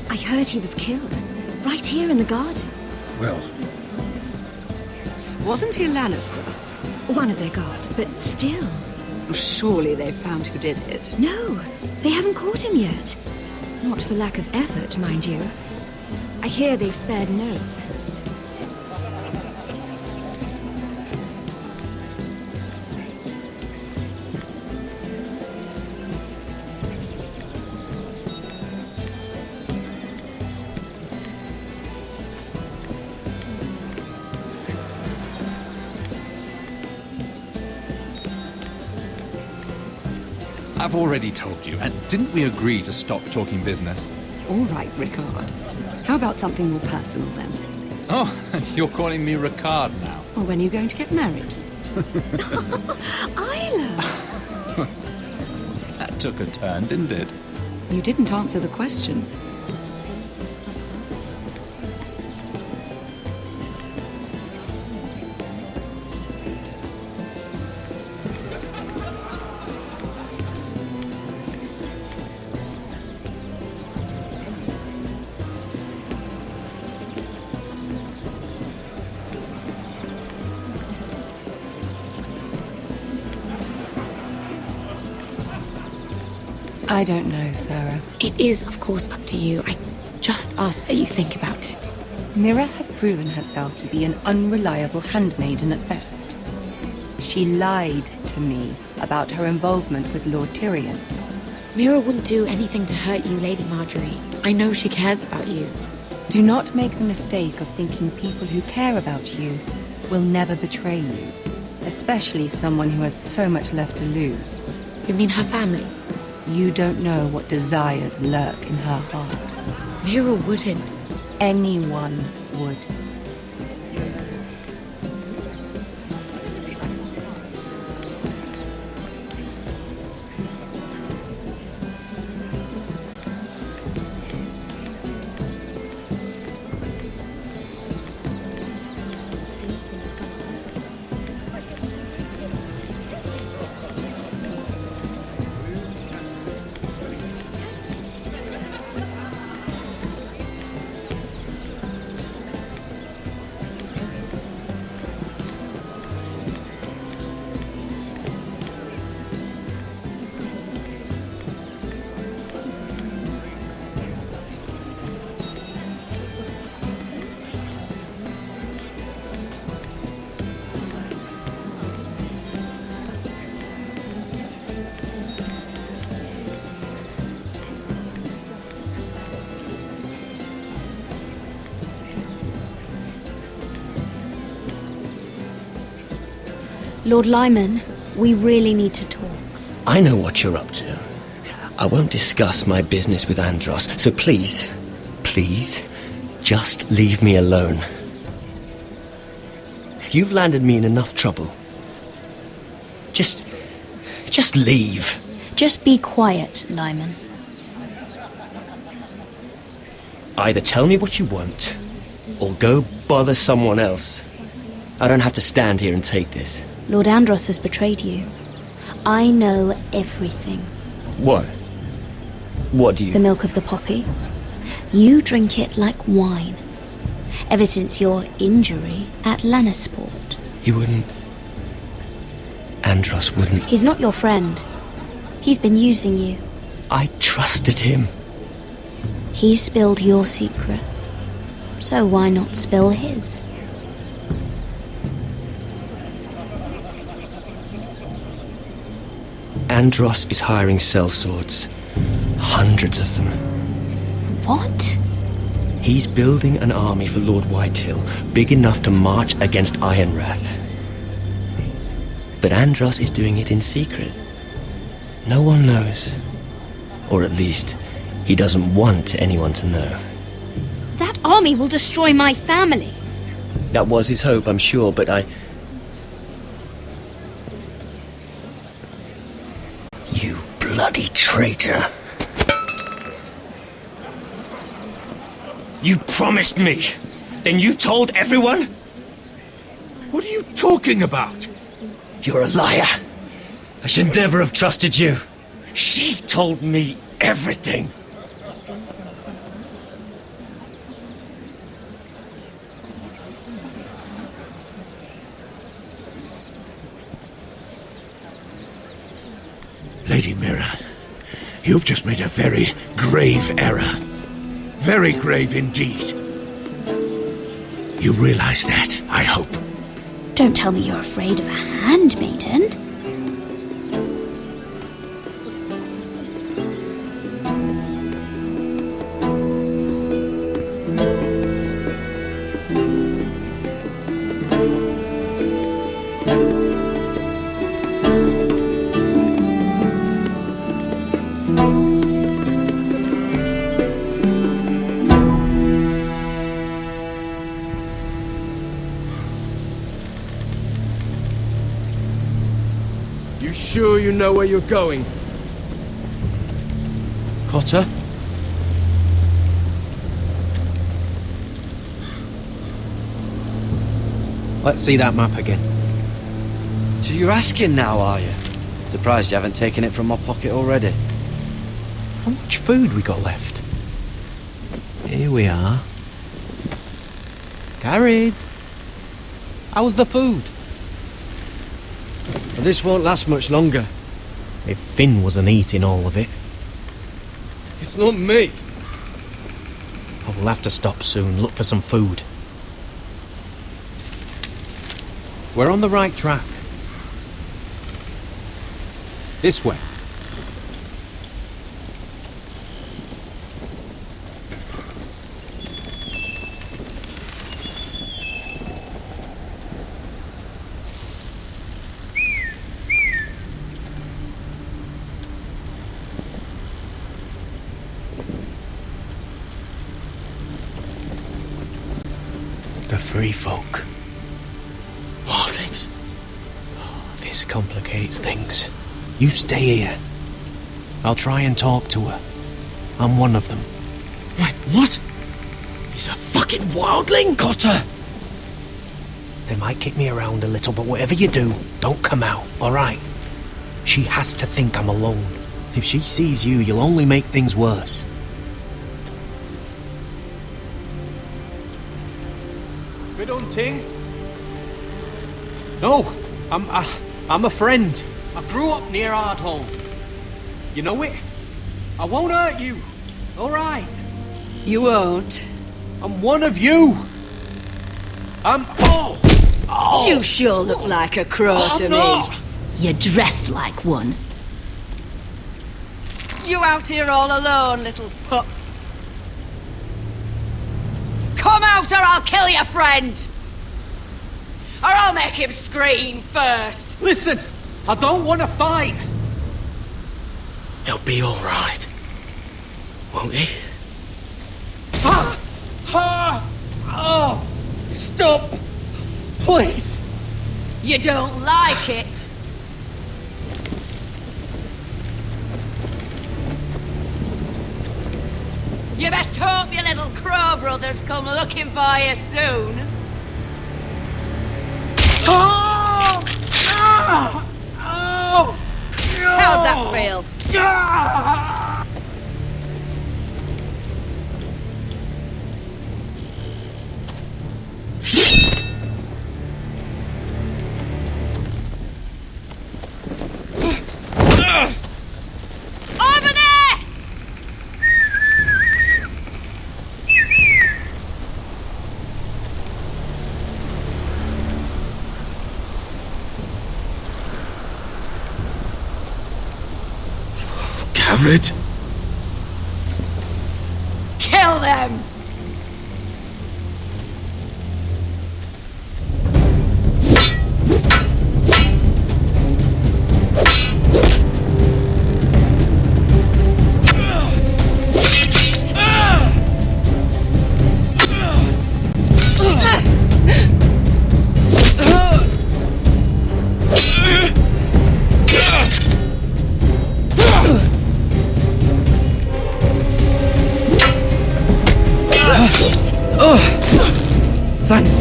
I heard he was killed. Right here in the garden. Well... Wasn't he a Lannister? One of their guard, but still. Surely they found who did it. No, they haven't caught him yet. Not for lack of effort, mind you. I hear they've spared no expense. I've already told you, and didn't we agree to stop talking business? All right, Rickard. How about something more personal then? Oh, you're calling me Rickard now. Well, when are you going to get married? Isla! That took a turn, didn't it? You didn't answer the question. I don't know, Sarah. It is, of course, up to you. I just ask that you think about it. Mira has proven herself to be an unreliable handmaiden at best. She lied to me about her involvement with Lord Tyrion. Mira wouldn't do anything to hurt you, Lady Marjorie. I know she cares about you. Do not make the mistake of thinking people who care about you will never betray you. Especially someone who has so much left to lose. You mean her family? You don't know what desires lurk in her heart. Mira wouldn't. Anyone would. Lord Lyman, we really need to talk. I know what you're up to. I won't discuss my business with Andros, so please, just leave me alone. You've landed me in enough trouble. Just leave. Just be quiet, Lyman. Either tell me what you want, or go bother someone else. I don't have to stand here and take this. Lord Andros has betrayed you. I know everything. What? What do you... The milk of the poppy. You drink it like wine. Ever since your injury at Lannisport. He wouldn't... Andros wouldn't... He's not your friend. He's been using you. I trusted him. He spilled your secrets. So why not spill his? Andros is hiring sellswords. Hundreds of them. What? He's building an army for Lord Whitehill, big enough to march against Ironrath. But Andros is doing it in secret. No one knows. Or at least, he doesn't want anyone to know. That army will destroy my family. That was his hope, I'm sure, but You bloody traitor. You promised me. Then you told everyone? What are you talking about? You're a liar. I should never have trusted you. She told me everything. Lady Mira, you've just made a very grave error. Very grave indeed. You realize that, I hope. Don't tell me you're afraid of a handmaiden. You sure you know where you're going? Cotter? Let's see that map again. So you're asking now, are you? Surprised you haven't taken it from my pocket already. How much food we got left? Here we are. Carried. How's the food? Well, this won't last much longer. If Finn wasn't eating all of it. It's not me. I will have to stop soon, look for some food. We're on the right track. This way. Free folk. Wildlings. Oh, this complicates things. You stay here. I'll try and talk to her. I'm one of them. Wait, what? He's a fucking wildling? Cotter! They might kick me around a little, but whatever you do, don't come out, alright? She has to think I'm alone. If she sees you, you'll only make things worse. Good hunting. No, I'm a friend. I grew up near Ardholm. You know it? I won't hurt you. Alright. You won't. I'm one of you. Oh! You sure look like a crow to me. You're dressed like one. You out here all alone, little pup? Come out or I'll kill your friend! Or I'll make him scream first! Listen, I don't want to fight. He'll be alright. Won't he? Oh! Stop! Please! You don't like it? You best hope your little crow brothers come looking for you soon. Oh! Ah! Oh! How's that feel? Ah! Over there! Gared? Kill them! Thanks.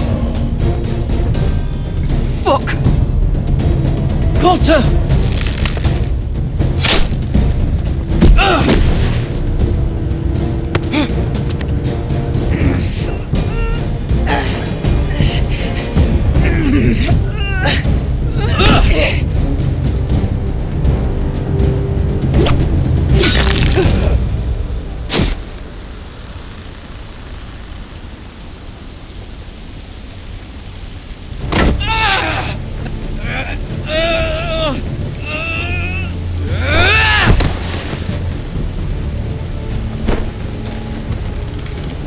Fuck! Cotter!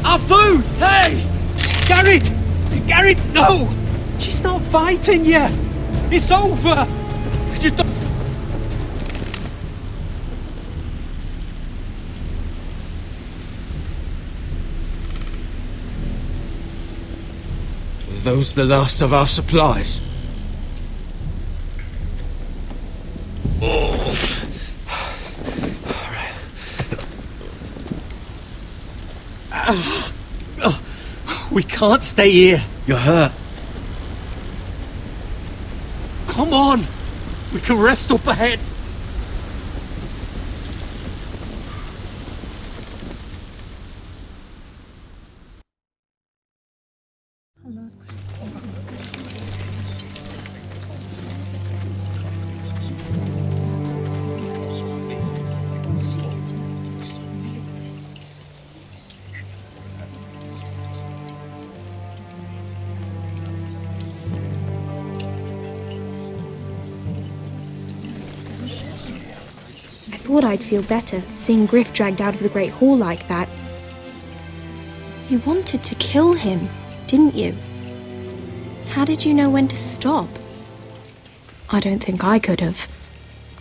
Our food! Hey! Gared! Gared, no! She's not fighting yet! It's over! Just don't... Are those the last of our supplies? We can't stay here. You're hurt. Come on! We can rest up ahead. I thought I'd feel better seeing Griff dragged out of the Great Hall like that. You wanted to kill him, didn't you? How did you know when to stop? I don't think I could have.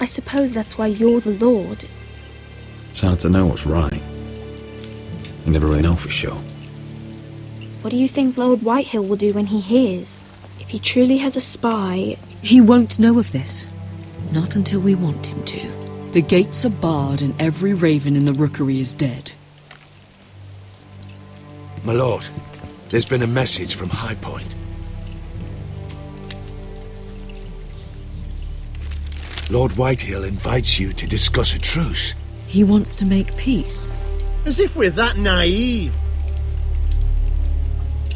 I suppose that's why you're the Lord. It's hard to know what's right. You never really know for sure. What do you think Lord Whitehill will do when he hears? If he truly has a spy... He won't know of this. Not until we want him to. The gates are barred and every raven in the rookery is dead. My lord, there's been a message from High Point. Lord Whitehill invites you to discuss a truce. He wants to make peace. As if we're that naive.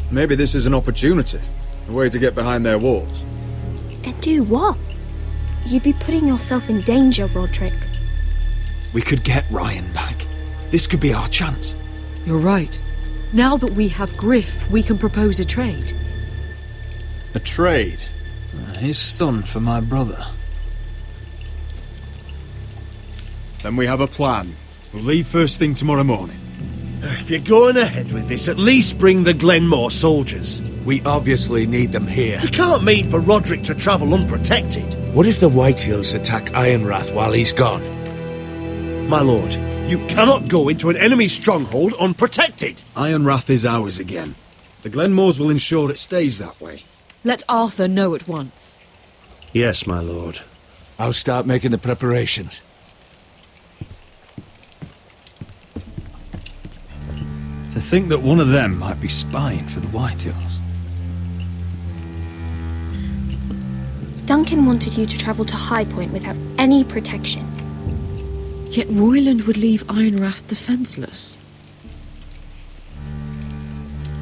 Maybe this is an opportunity. A way to get behind their walls. And do what? You'd be putting yourself in danger, Roderick. We could get Ryan back. This could be our chance. You're right. Now that we have Griff, we can propose a trade. A trade? His son for my brother. Then we have a plan. We'll leave first thing tomorrow morning. If you're going ahead with this, at least bring the Glenmore soldiers. We obviously need them here. You can't mean for Roderick to travel unprotected. What if the Whitehills attack Ironrath while he's gone? My lord, you cannot go into an enemy stronghold unprotected. Ironrath is ours again. The Glenmores will ensure it stays that way. Let Arthur know at once. Yes, my lord. I'll start making the preparations. To think that one of them might be spying for the Whitehills. Duncan wanted you to travel to High Point without any protection. Yet Royland would leave Ironrath defenseless.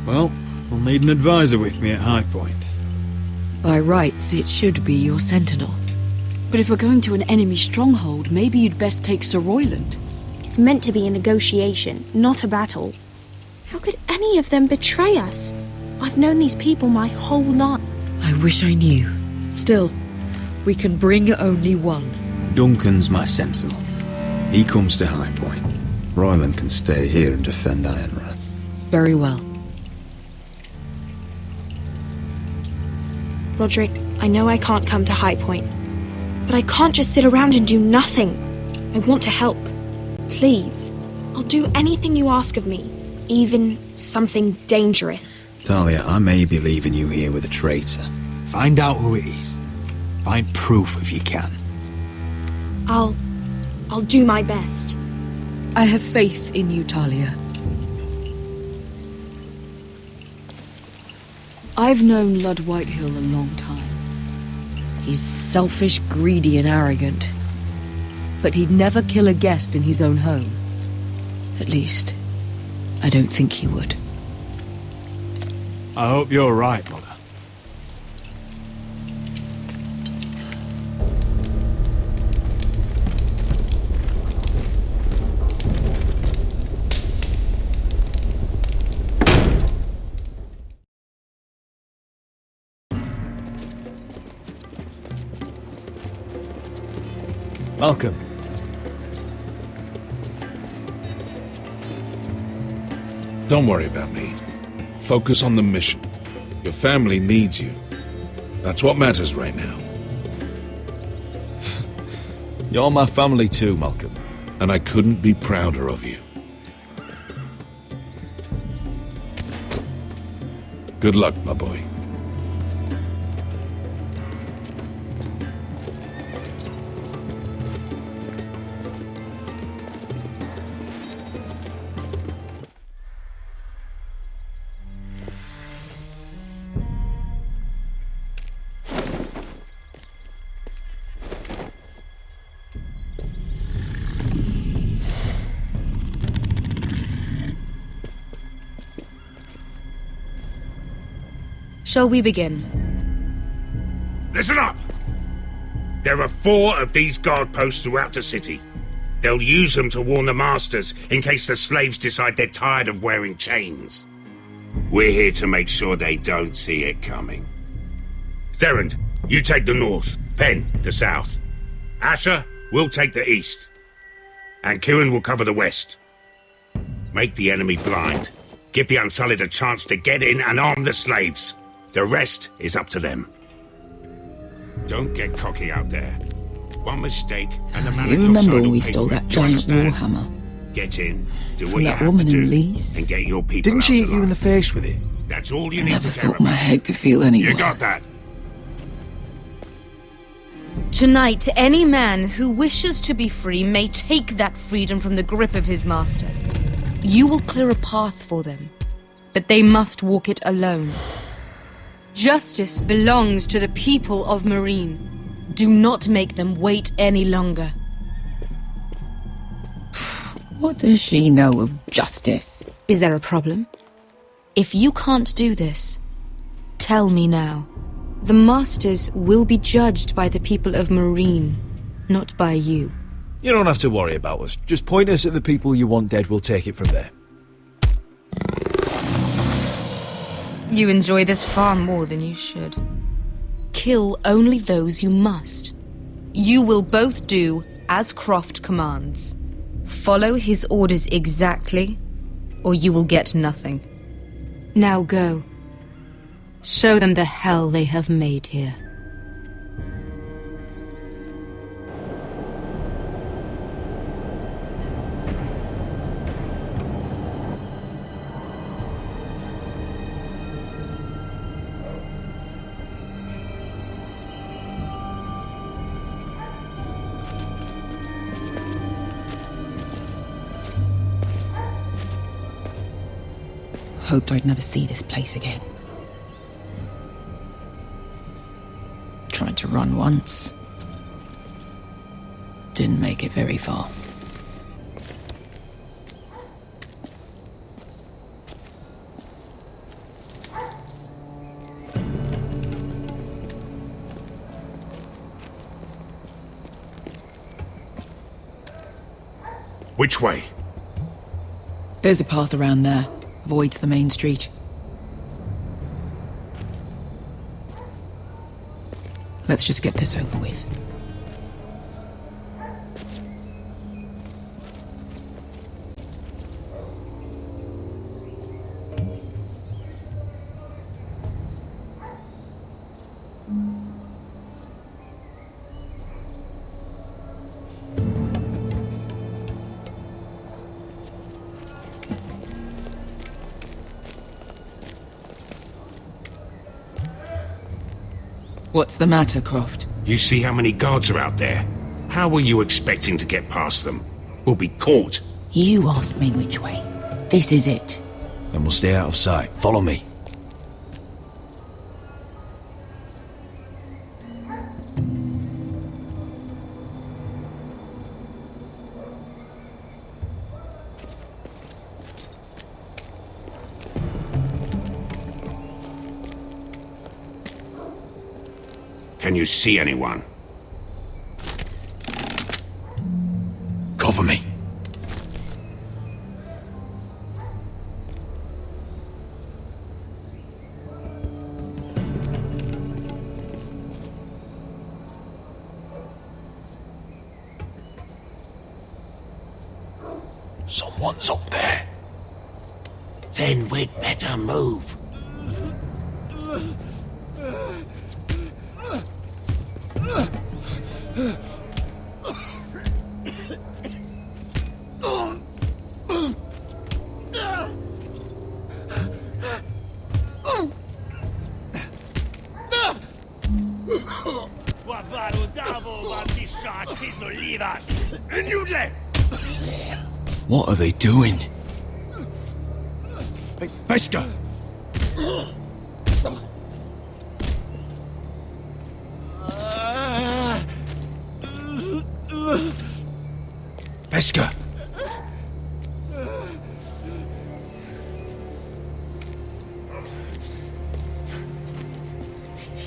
Well, we'll need an advisor with me at High Point. By rights, it should be your sentinel. But if we're going to an enemy stronghold, maybe you'd best take Sir Royland. It's meant to be a negotiation, not a battle. How could any of them betray us? I've known these people my whole life. I wish I knew. Still, we can bring only one. Duncan's my sentinel. He comes to High Point. Royland can stay here and defend Ironrath. Very well. Roderick, I know I can't come to High Point, but I can't just sit around and do nothing. I want to help. Please, I'll do anything you ask of me, even something dangerous. Talia, I may be leaving you here with a traitor. Find out who it is. Find proof if you can. I'll do my best. I have faith in you, Talia. I've known Lord Whitehill a long time. He's selfish, greedy, and arrogant. But he'd never kill a guest in his own home. At least, I don't think he would. I hope you're right, Mother. Welcome. Don't worry about me. Focus on the mission. Your family needs you. That's what matters right now. You're my family too, Malcolm. And I couldn't be prouder of you. Good luck, my boy. Shall we begin? Listen up! There are 4 of these guard posts throughout the city. They'll use them to warn the masters in case the slaves decide they're tired of wearing chains. We're here to make sure they don't see it coming. Therend, you take the north. Penn, the south. Asher, we'll take the east. And Kieran will cover the west. Make the enemy blind. Give the Unsullied a chance to get in and arm the slaves. The rest is up to them. Don't get cocky out there. One mistake and the man You at your remember side when will we pay stole for it. that Do you giant understand? warhammer? Get in, do From what you that have woman to in do, Lees? and get your people Didn't out she hit alive. you in the face with it? That's all you I need never to care thought my about. head could feel any You worse. got that? Tonight, any man who wishes to be free may take that freedom from the grip of his master. You will clear a path for them, but they must walk it alone. Justice belongs to the people of Marine. Do not make them wait any longer. What does she know of justice? Is there a problem? If you can't do this, tell me now. The Masters will be judged by the people of Marine, not by you. You don't have to worry about us. Just point us at the people you want dead, we'll take it from there. You enjoy this far more than you should. Kill only those you must. You will both do as Croft commands. Follow his orders exactly, or you will get nothing. Now go. Show them the hell they have made here. Hoped I'd never see this place again. Tried to run once. Didn't make it very far. Which way? There's a path around there. Avoids the main street. Let's just get this over with. What's the matter, Croft? You see how many guards are out there? How were you expecting to get past them? We'll be caught. You asked me which way. This is it. Then we'll stay out of sight. Follow me. Can you see anyone? Cover me. Someone's up there. Then we'd better move. What are they doing? Hey, Pesca! Pesca!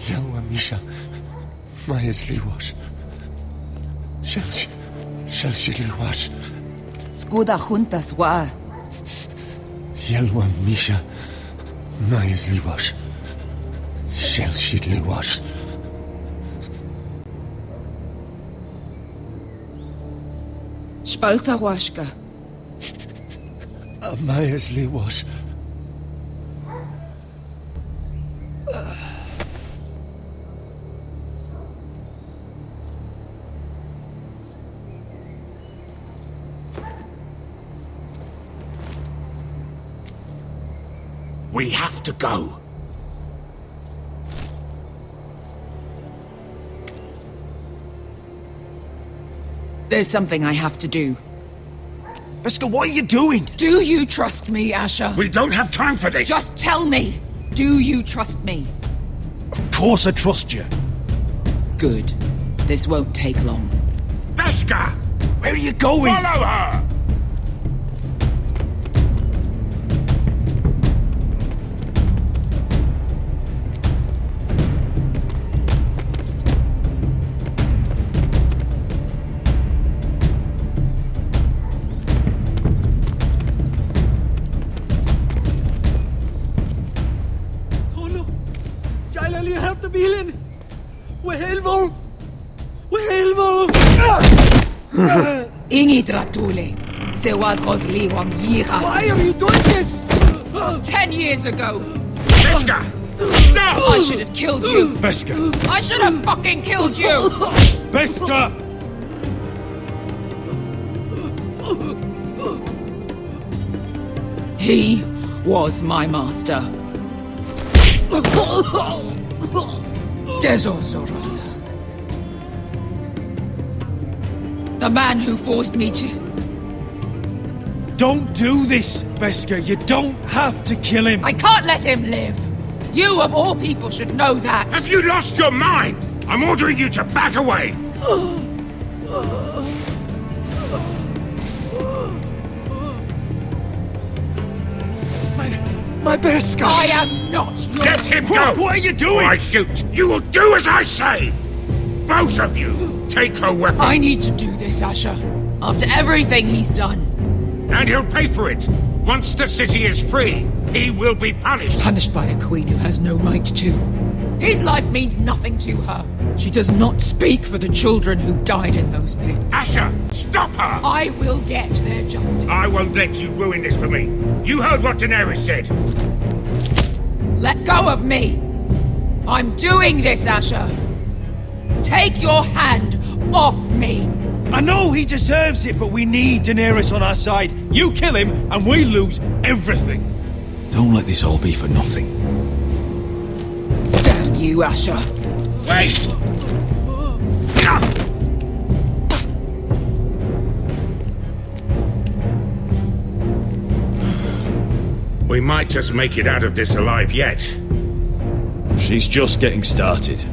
Yelwa Misha, Majes Liwash. Shelshi Liwash. Skuda juntas wa. Yelwa Misha, Majes Liwash. Shelshi Liwash. Spalsa washka. Majes Liwash. We have to go. There's something I have to do. Beskha, what are you doing? Do you trust me, Asher? We don't have time for this. Just tell me. Do you trust me? Of course I trust you. Good. This won't take long. Beskha! Where are you going? Follow her! Ingi Dratule. Se was Rosli Wang Yiras. Why are you doing this? 10 years ago. Beskha! Stop! I should have killed you. Beskha! I should have fucking killed you. Beskha! He was my master. Dezor Zoraza. The man who forced me to... Don't do this, Beskha. You don't have to kill him. I can't let him live. You, of all people, should know that. Have you lost your mind? I'm ordering you to back away. My Beskha! I am not your... Let him go! What are you doing? Or I shoot! You will do as I say! Both of you, take her weapon. I need to do this, Asher. After everything he's done. And he'll pay for it. Once the city is free, he will be punished. Punished by a queen who has no right to. His life means nothing to her. She does not speak for the children who died in those pits. Asher, stop her! I will get their justice. I won't let you ruin this for me. You heard what Daenerys said. Let go of me. I'm doing this, Asher. Take your hand off me. I know he deserves it, but we need Daenerys on our side. You kill him, and we lose everything. Don't let this all be for nothing. Damn you, Asher. Wait! We might just make it out of this alive yet. She's just getting started.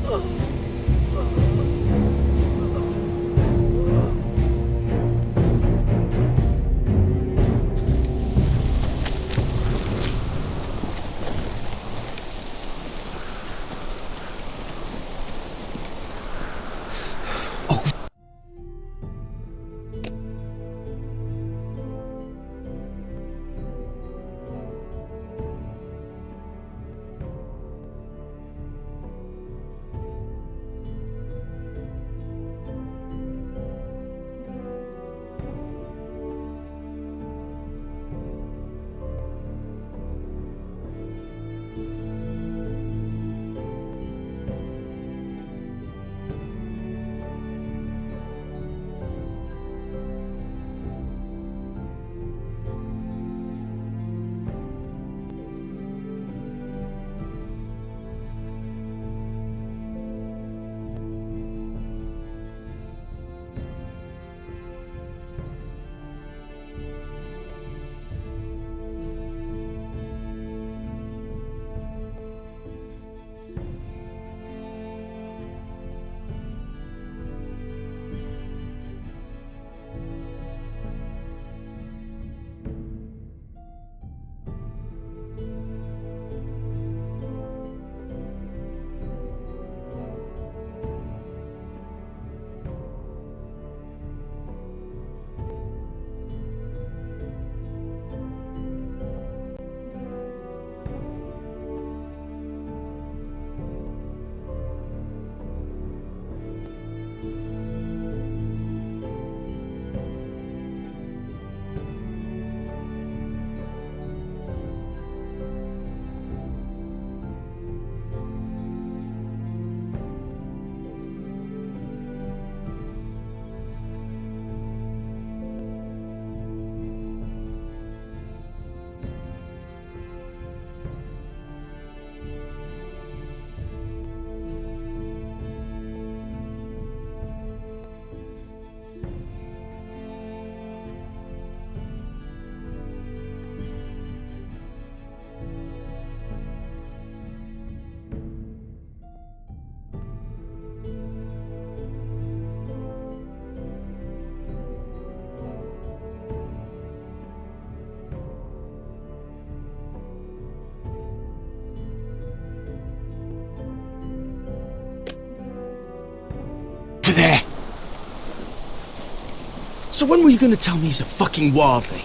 So when were you gonna tell me he's a fucking wildling?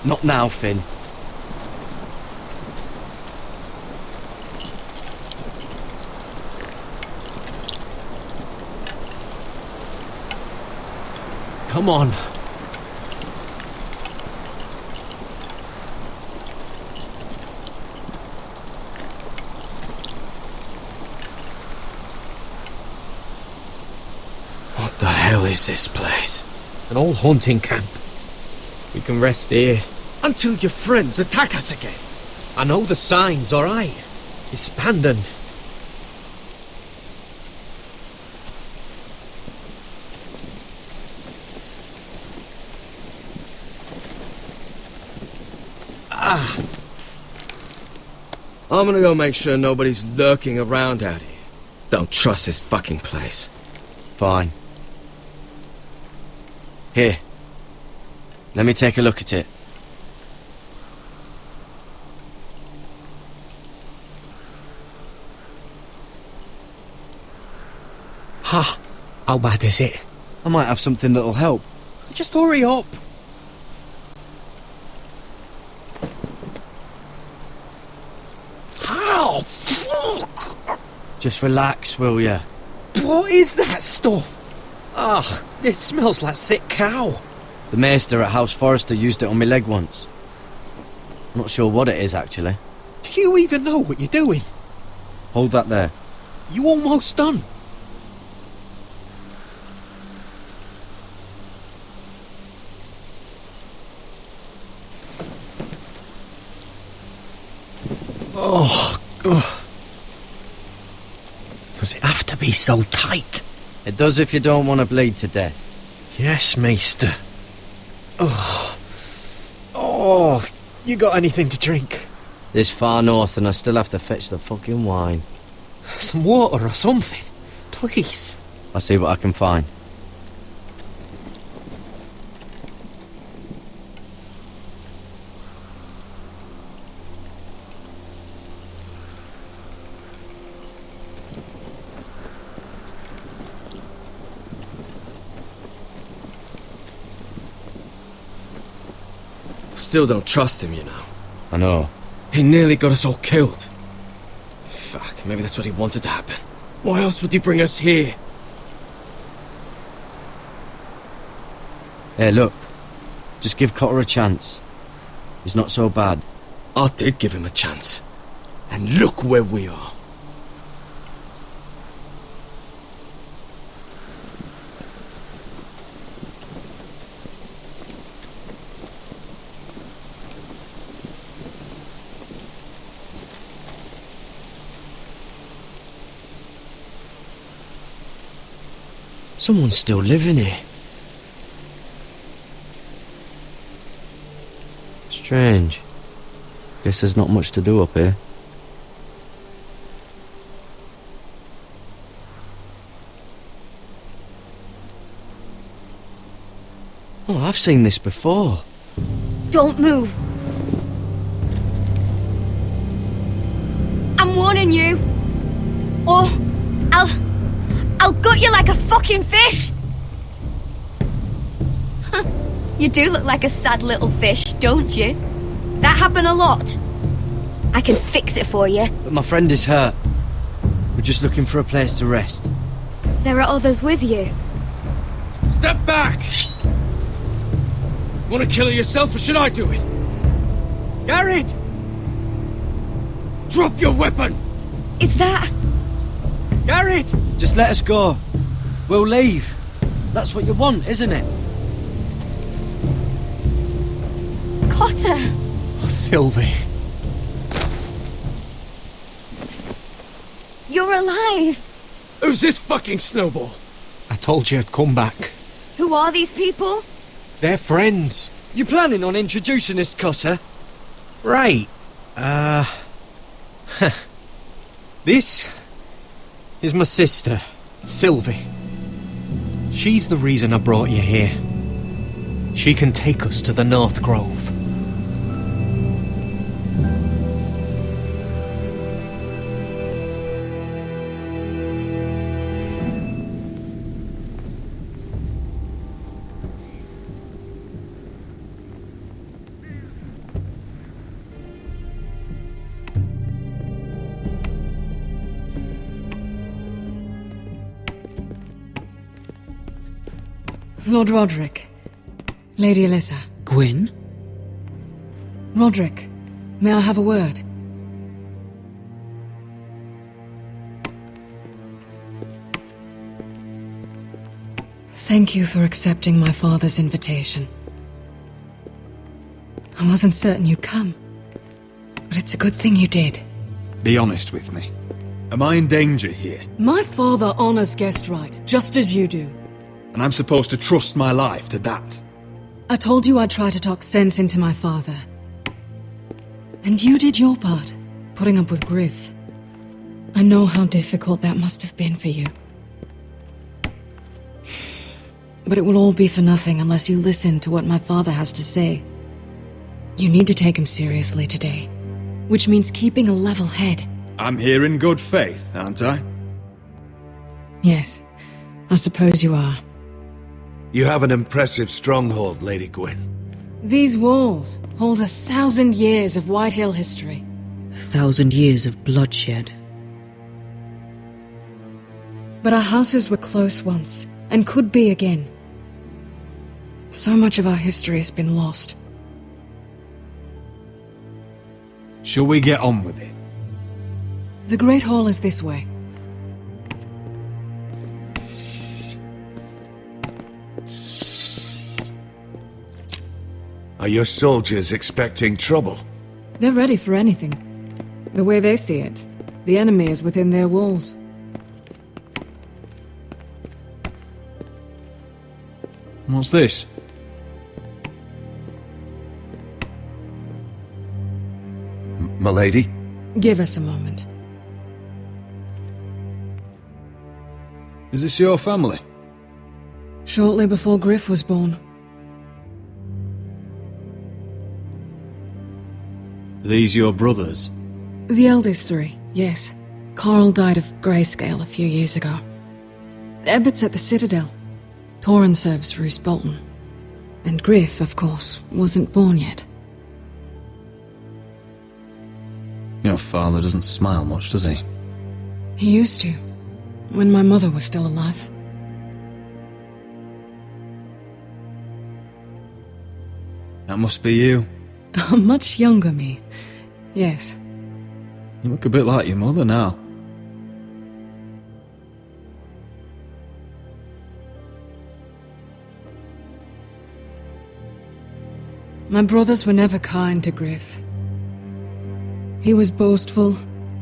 Not now, Finn. Come on. What the hell is this place? An old hunting camp. We can rest here. Until your friends attack us again. I know the signs, alright? It's abandoned. I'm gonna go make sure nobody's lurking around out here. Don't trust this fucking place. Fine. Here. Let me take a look at it. Ha! How bad is it? I might have something that'll help. Just hurry up. Ow! Fuck! Just relax, will ya? What is that stuff? Ah, it smells like sick cow. The maester at House Forrester used it on my leg once. I'm not sure what it is, actually. Do you even know what you're doing? Hold that there. You almost done. Oh, ugh. Does it have to be so tight? It does if you don't want to bleed to death. Yes, Maester. Oh. Oh, you got anything to drink? This far north and I still have to fetch the fucking wine. Some water or something, please. I'll see what I can find. Still don't trust him, you know. I know. He nearly got us all killed. Fuck, maybe that's what he wanted to happen. Why else would he bring us here? Hey, look. Just give Cotter a chance. He's not so bad. I did give him a chance. And look where we are. Someone's still living here. Strange. Guess there's not much to do up here. Oh, I've seen this before. Don't move. I'm warning you. Or I'll gut you like a fucking fish! You do look like a sad little fish, don't you? That happen a lot. I can fix it for you. But my friend is hurt. We're just looking for a place to rest. There are others with you. Step back! Want to kill her yourself, or should I do it? Garrett! Drop your weapon! Is that... Garrett! Just let us go. We'll leave. That's what you want, isn't it? Cotter! Oh, Sylvie. You're alive! Who's this fucking snowball? I told you I'd come back. Who are these people? They're friends. You planning on introducing us, Cotter? Right. This is my sister, Sylvie. She's the reason I brought you here. She can take us to the North Grove. Lord Roderick. Lady Alyssa. Gwyn? Roderick, may I have a word? Thank you for accepting my father's invitation. I wasn't certain you'd come, but it's a good thing you did. Be honest with me. Am I in danger here? My father honors guest right, just as you do. And I'm supposed to trust my life to that? I told you I'd try to talk sense into my father. And you did your part, putting up with Griff. I know how difficult that must have been for you. But it will all be for nothing unless you listen to what my father has to say. You need to take him seriously today, which means keeping a level head. I'm here in good faith, aren't I? Yes, I suppose you are. You have an impressive stronghold, Lady Gwyn. These walls hold 1,000 years of Whitehill history. 1,000 years of bloodshed. But our houses were close once, and could be again. So much of our history has been lost. Shall we get on with it? The Great Hall is this way. Are your soldiers expecting trouble? They're ready for anything. The way they see it, the enemy is within their walls. What's this? Milady? Give us a moment. Is this your family? Shortly before Griff was born. These your brothers? The eldest three, yes. Carl died of grayscale a few years ago. Ebbett's at the Citadel. Torrin serves Roose Bolton. And Griff, of course, wasn't born yet. Your father doesn't smile much, does he? He used to, when my mother was still alive. That must be you. A much younger me, yes. You look a bit like your mother now. My brothers were never kind to Griff. He was boastful,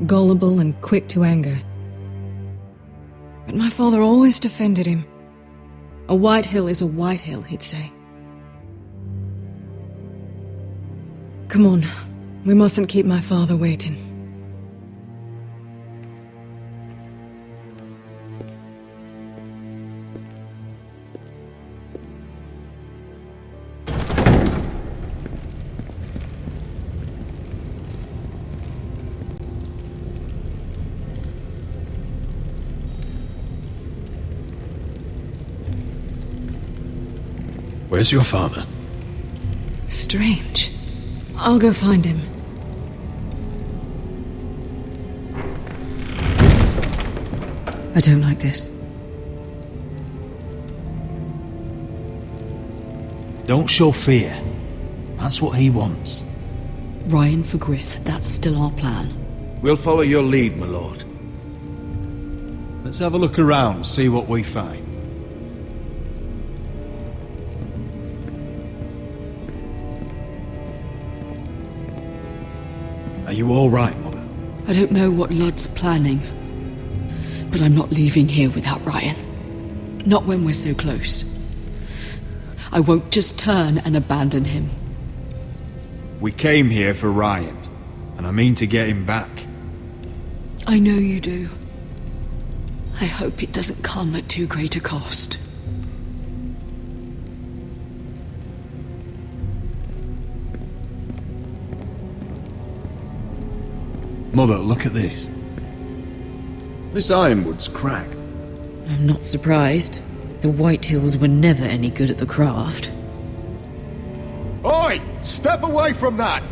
gullible, and quick to anger. But my father always defended him. A Whitehill is a Whitehill, he'd say. Come on, we mustn't keep my father waiting. Where's your father? Strange. I'll go find him. I don't like this. Don't show fear. That's what he wants. Ryan for Griff, that's still our plan. We'll follow your lead, my lord. Let's have a look around, see what we find. Are you all right, Mother? I don't know what Ludd's planning, but I'm not leaving here without Ryan. Not when we're so close. I won't just turn and abandon him. We came here for Ryan, and I mean to get him back. I know you do. I hope it doesn't come at too great a cost. Mother, look at this. This ironwood's cracked. I'm not surprised. The Whitehills were never any good at the craft. Oi! Step away from that!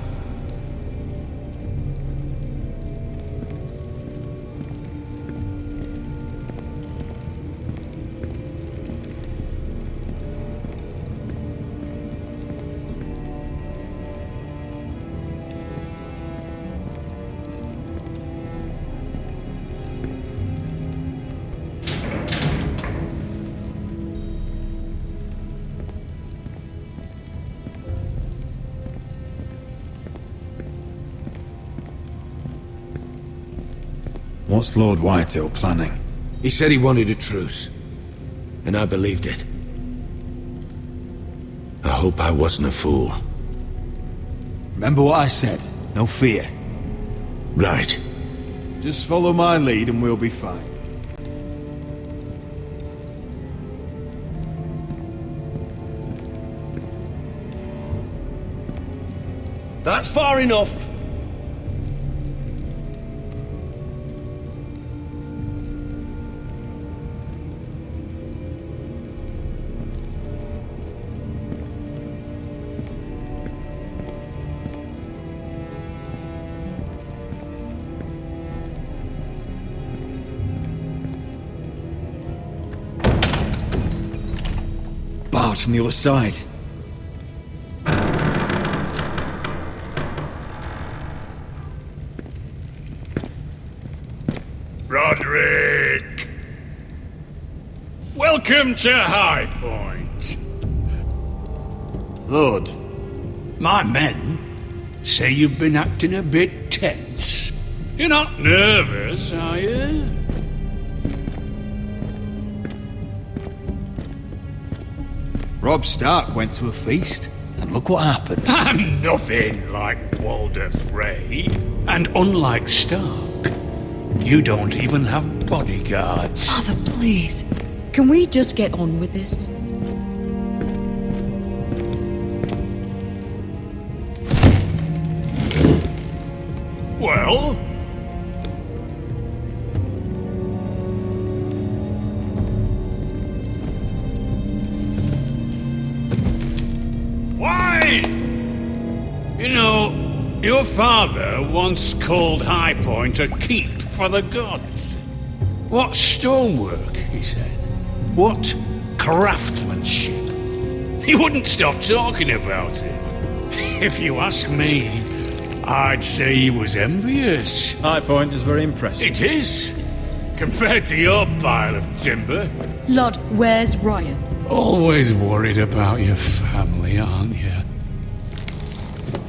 What's Lord Whitehill planning? He said he wanted a truce. And I believed it. I hope I wasn't a fool. Remember what I said. No fear. Right. Just follow my lead and we'll be fine. That's far enough. Barred from the other side. Roderick! Welcome to High Point. Lord, my men say you've been acting a bit tense. You're not nervous, are you? Robb Stark went to a feast, and look what happened. I'm nothing like Walder Frey, and unlike Stark, you don't even have bodyguards. Father, please. Can we just get on with this? Well? Why? You know, your father once called High Point a keep for the gods. What stonework, he said. What craftsmanship. He wouldn't stop talking about it. If you ask me, I'd say he was envious. High Point is very impressive. It is. Compared to your pile of timber. Lord, where's Ryan? Always worried about your family, aren't you?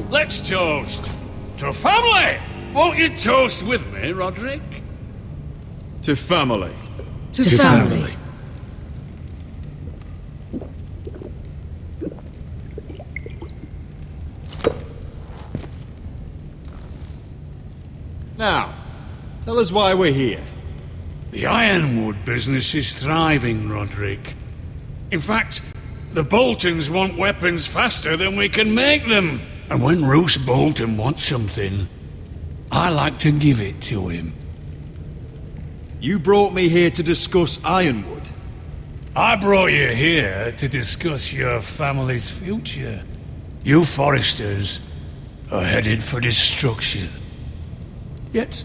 Let's toast to family! Won't you toast with me, Roderick? To family. To family. Now, tell us why we're here. The Ironwood business is thriving, Roderick. In fact, the Boltons want weapons faster than we can make them. And when Roose Bolton wants something, I like to give it to him. You brought me here to discuss Ironwood. I brought you here to discuss your family's future. You Forresters are headed for destruction. Yet,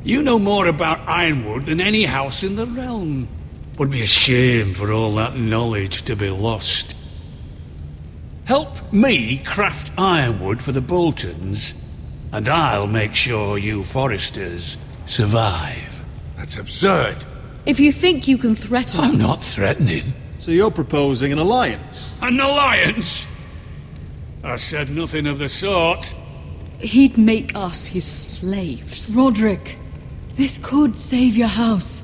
you know more about Ironwood than any house in the realm. Would be a shame for all that knowledge to be lost. Help me craft Ironwood for the Boltons, and I'll make sure you Forresters survive. That's absurd. If you think you can threaten I'm us... not threatening. So you're proposing an alliance? An alliance? I said nothing of the sort. He'd make us his slaves. Roderick, this could save your house.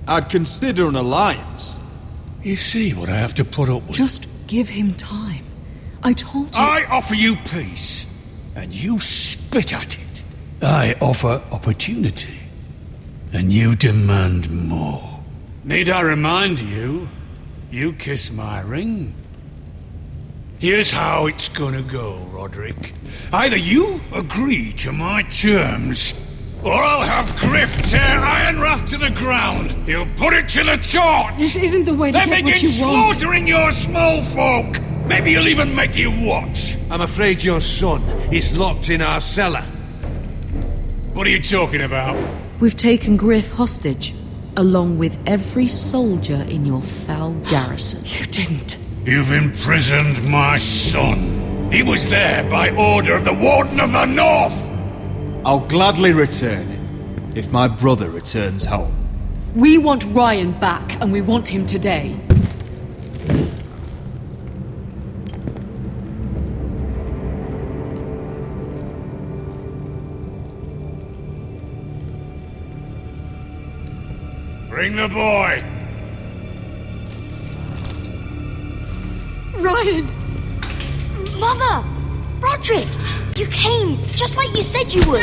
I'd consider an alliance. You see what I have to put up with? Just give him time. I told you... I offer you peace, and you spit at it. I offer opportunity, and you demand more. Need I remind you, you kiss my ring? Here's how it's gonna go, Roderick. Either you agree to my terms, or I'll have Griff tear Ironrath to the ground. He'll put it to the torch. This isn't the way to then get what begin you want. slaughtering your small folk. Maybe he'll even make you watch. I'm afraid your son is locked in our cellar. What are you talking about? We've taken Griff hostage, along with every soldier in your foul garrison. You didn't. You've imprisoned my son. He was there by order of the Warden of the North. I'll gladly return him, if my brother returns home. We want Ryan back, and we want him today. Bring the boy! Ryan! Mother! Roderick! You came, just like you said you would.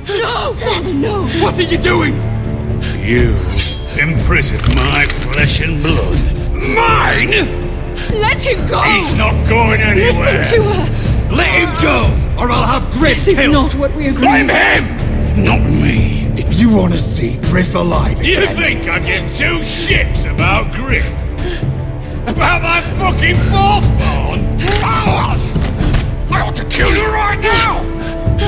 No, Father, no! What are you doing? You imprisoned my flesh and blood. Mine? Let him go! He's not going anywhere! Listen to her! Let him go, or I'll have Griff This is killed! not what we agreed. Blame him! Not me! If you want to see Griff alive again... You think I give two shits about Griff? About my fucking fourth born? I ought to kill you right now!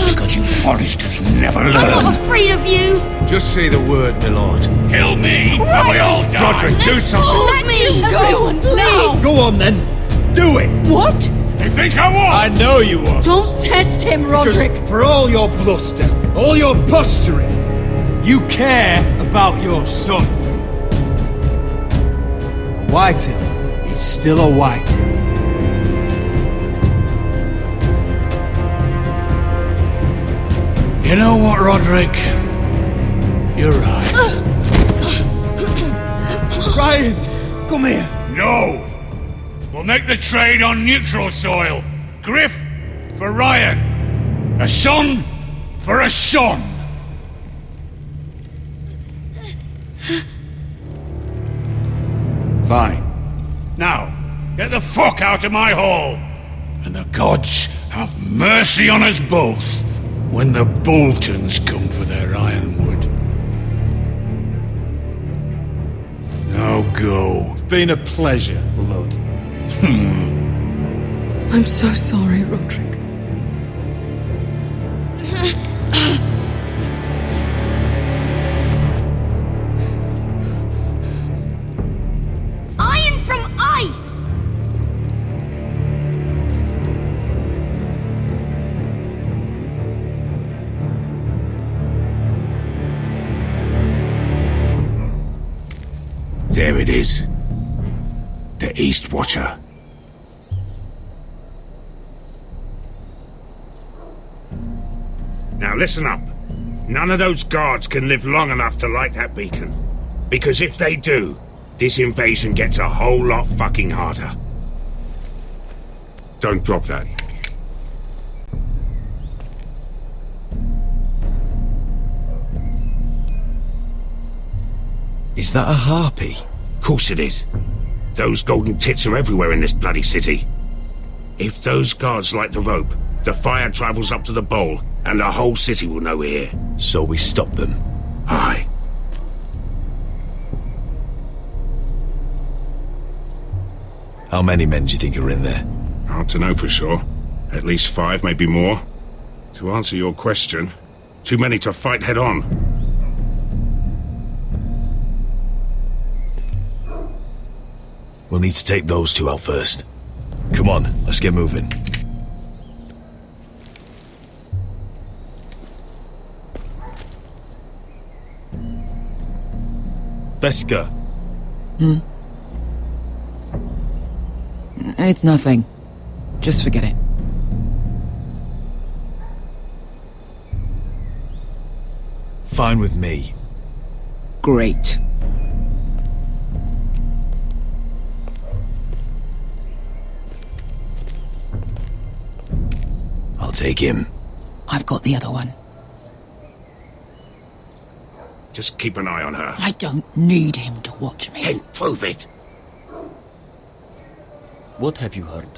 Because you Foresters never learn. I'm not afraid of you! Just say the word, my lord. Kill me, and we all die! Roderick, do something! Let me! Everyone, please! Go on then, do it! What? You think I won't? I know you won't. Don't test him, Roderick! Because for all your bluster, all your posturing, you care about your son. Whitehill is still a Whitehill. You know what, Roderick? You're right. Ryan, come here. No! We'll make the trade on neutral soil. Griff for Ryan. A son for a son. Fine. Now, get the fuck out of my hall. And the gods have mercy on us both when the Boltons come for their ironwood. Now go. It's been a pleasure, Lud. I'm so sorry, Roderick. Iron from ice! There it is. The East Watcher. Now listen up. None of those guards can live long enough to light that beacon. Because if they do, this invasion gets a whole lot fucking harder. Don't drop that. Is that a harpy? Course it is. Those golden tits are everywhere in this bloody city. If those guards light the rope, the fire travels up to the bowl, and the whole city will know we're here. So we stop them? Aye. How many men do you think are in there? Hard to know for sure. At least 5, maybe more. To answer your question, too many to fight head on. We'll need to take those 2 out first. Come on, let's get moving. Beskha. It's nothing. Just forget it. Fine with me. Great. I'll take him. I've got the other one. Just keep an eye on her. I don't need him to watch me. Then prove it. What have you heard?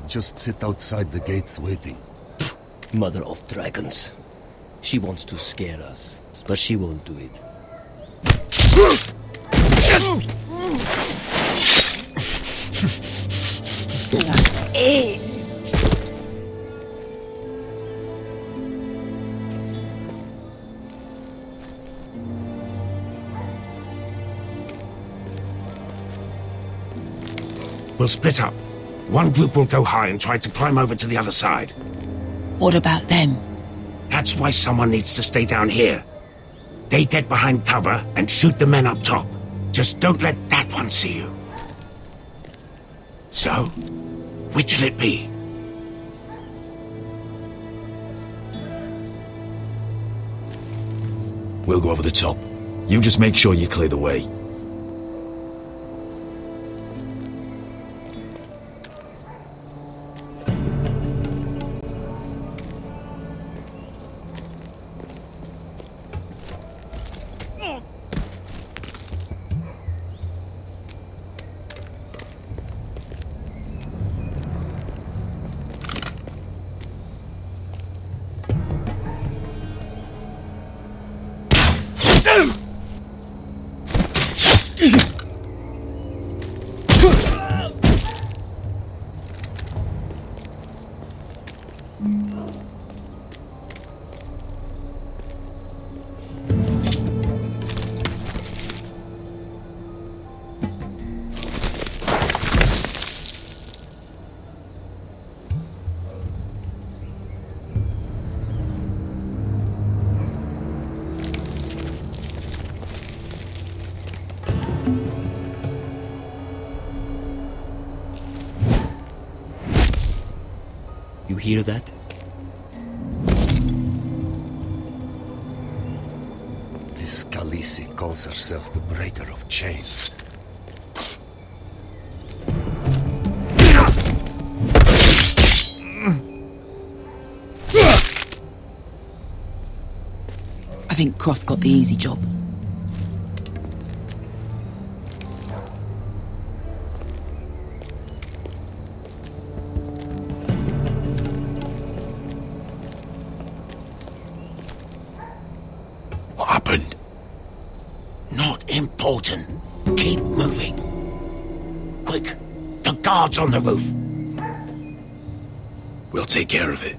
Just sit outside the gates waiting. Mother of dragons. She wants to scare us, but she won't do it. We'll split up. One group will go high and try to climb over to the other side. What about them? That's why someone needs to stay down here. They get behind cover and shoot the men up top. Just don't let that one see you. So, which'll it be? We'll go over the top. You just make sure you clear the way. You hear that? This Khaleesi calls herself the Breaker of Chains. I think Croft got the easy job. What happened? Not important. Keep moving. Quick, the guards on the roof. We'll take care of it.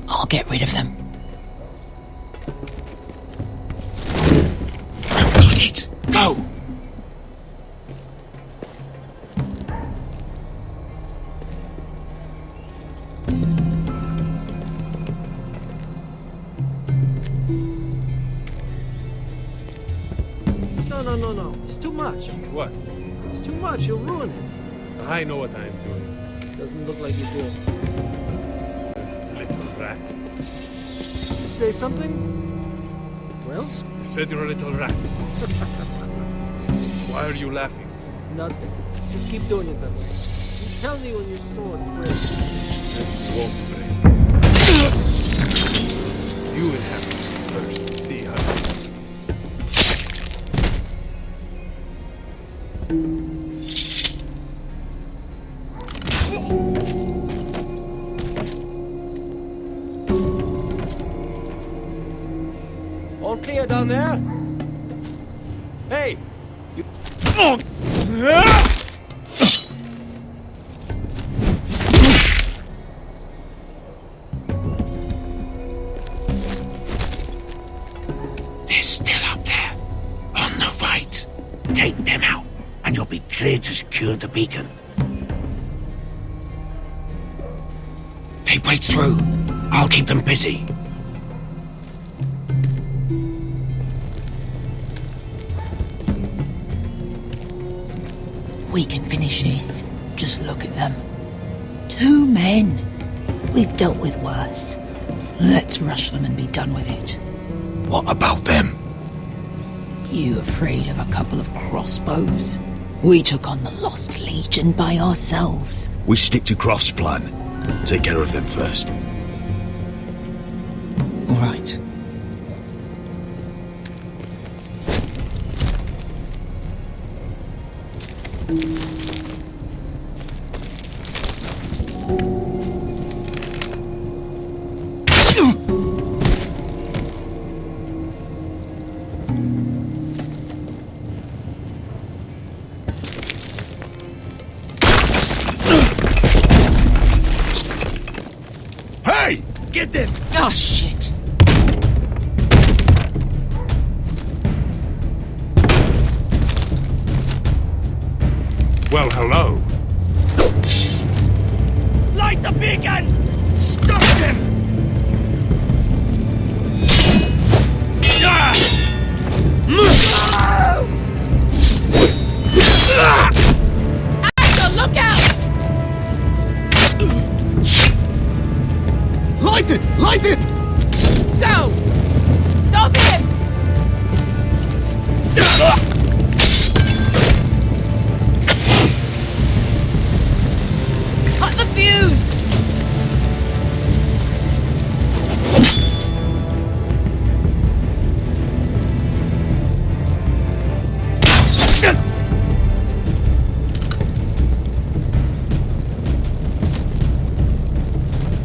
I'll get rid of them. I've got it. Go! No. It's too much. What? It's too much. You'll ruin it. I know what I am doing. Doesn't look like you do. Little rat. You say something? Well? I said you're a little rat. Why are you laughing? Nothing. Just keep doing it that way. You tell me when your sword breaks. It won't break. You will have to first see how. All clear down there? Hey! You... They're still up there. On the right. Take them out, and you'll be clear to secure the beacon. They break through. I'll keep them busy. We can finish this. Just look at them. 2 men. We've dealt with worse. Let's rush them and be done with it. What about them? You afraid of a couple of crossbows? We took on the Lost Legion by ourselves. We stick to Croft's plan. Take care of them first. All right. Hey! Get them! Oh, shit. Well, hello. Light the beacon! Stop them! Asher, look out! Light it! Light it! Go! Stop him! Cut the fuse!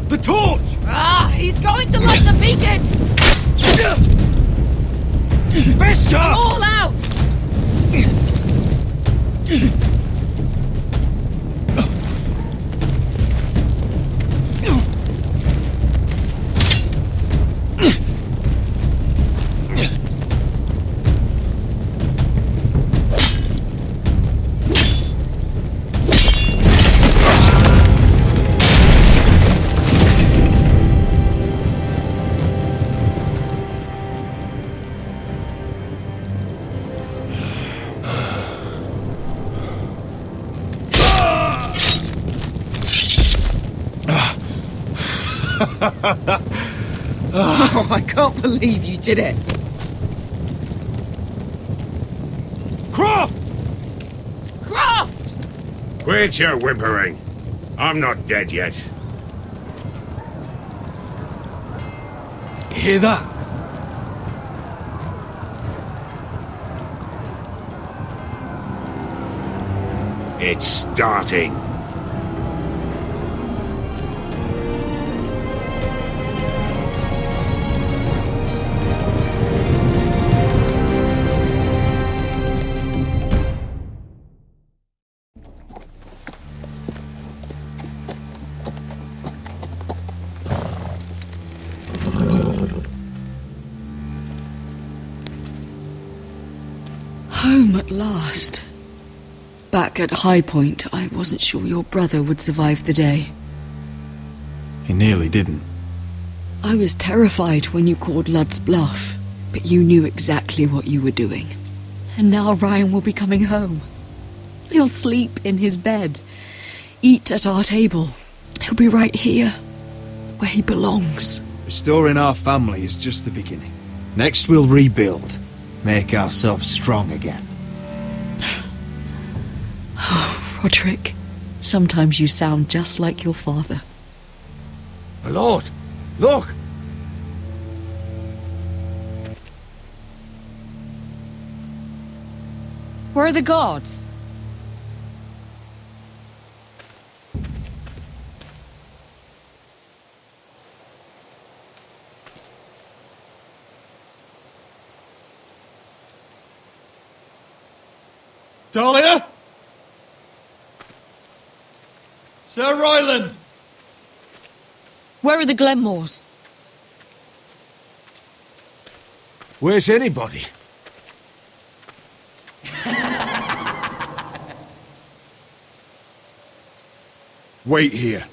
The torch! Ah, he's going to light the beacon! Beskar! All out! Oh, I can't believe you did it. Croft! Croft! Quit your whimpering. I'm not dead yet. Hear that? It's starting. Home at last. Back at High Point, I wasn't sure your brother would survive the day. He nearly didn't. I was terrified when you called Lud's bluff, but you knew exactly what you were doing. And now Ryan will be coming home. He'll sleep in his bed, eat at our table. He'll be right here, where he belongs. Restoring our family is just the beginning. Next we'll rebuild. Make ourselves strong again. Oh, Roderick, sometimes you sound just like your father. My lord, look! Where are the guards? Talia? Sir Ryland! Where are the Glenmores? Where's anybody? Wait here.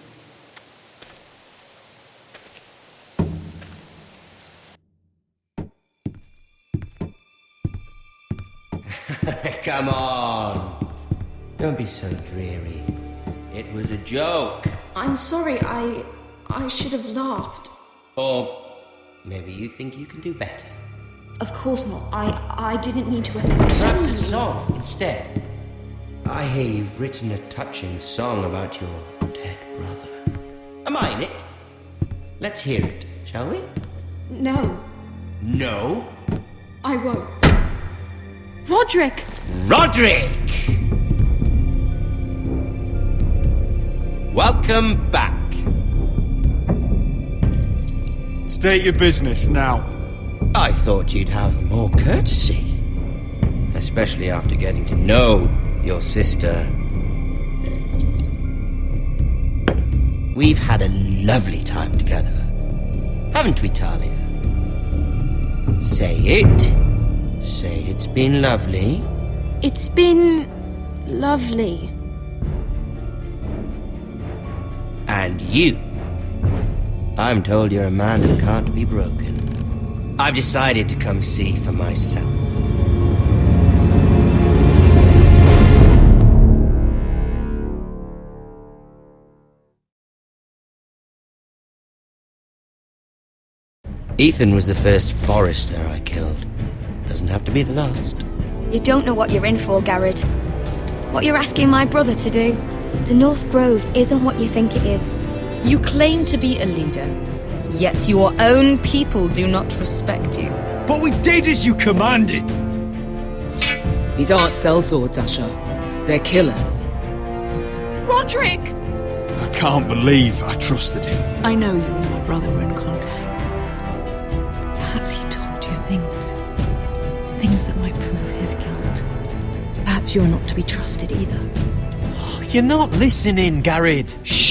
Come on. Don't be so dreary. It was a joke. I'm sorry, I should have laughed. Or maybe you think you can do better. Of course not. I didn't mean to offend Perhaps you. a song instead. I hear you've written a touching song about your dead brother. Am I in it? Let's hear it, shall we? No, No? I won't. Roderick! Roderick! Welcome back. State your business now. I thought you'd have more courtesy. Especially after getting to know your sister. We've had a lovely time together. Haven't we, Talia? Say it. Say it's been lovely. It's been lovely. And you. I'm told you're a man who can't be broken. I've decided to come see for myself. Ethan was the first Forrester I killed. Doesn't have to be the last. You don't know what you're in for, Garrett. What you're asking my brother to do. The North Grove isn't what you think it is. You claim to be a leader, yet your own people do not respect you. But we did as you commanded! These aren't sellswords, Asher. They're killers. Roderick! I can't believe I trusted him. I know you and my brother were in contact. Perhaps he told you things. Things that might prove his guilt. Perhaps you're not to be trusted either. You're not listening, Garrett. Shh!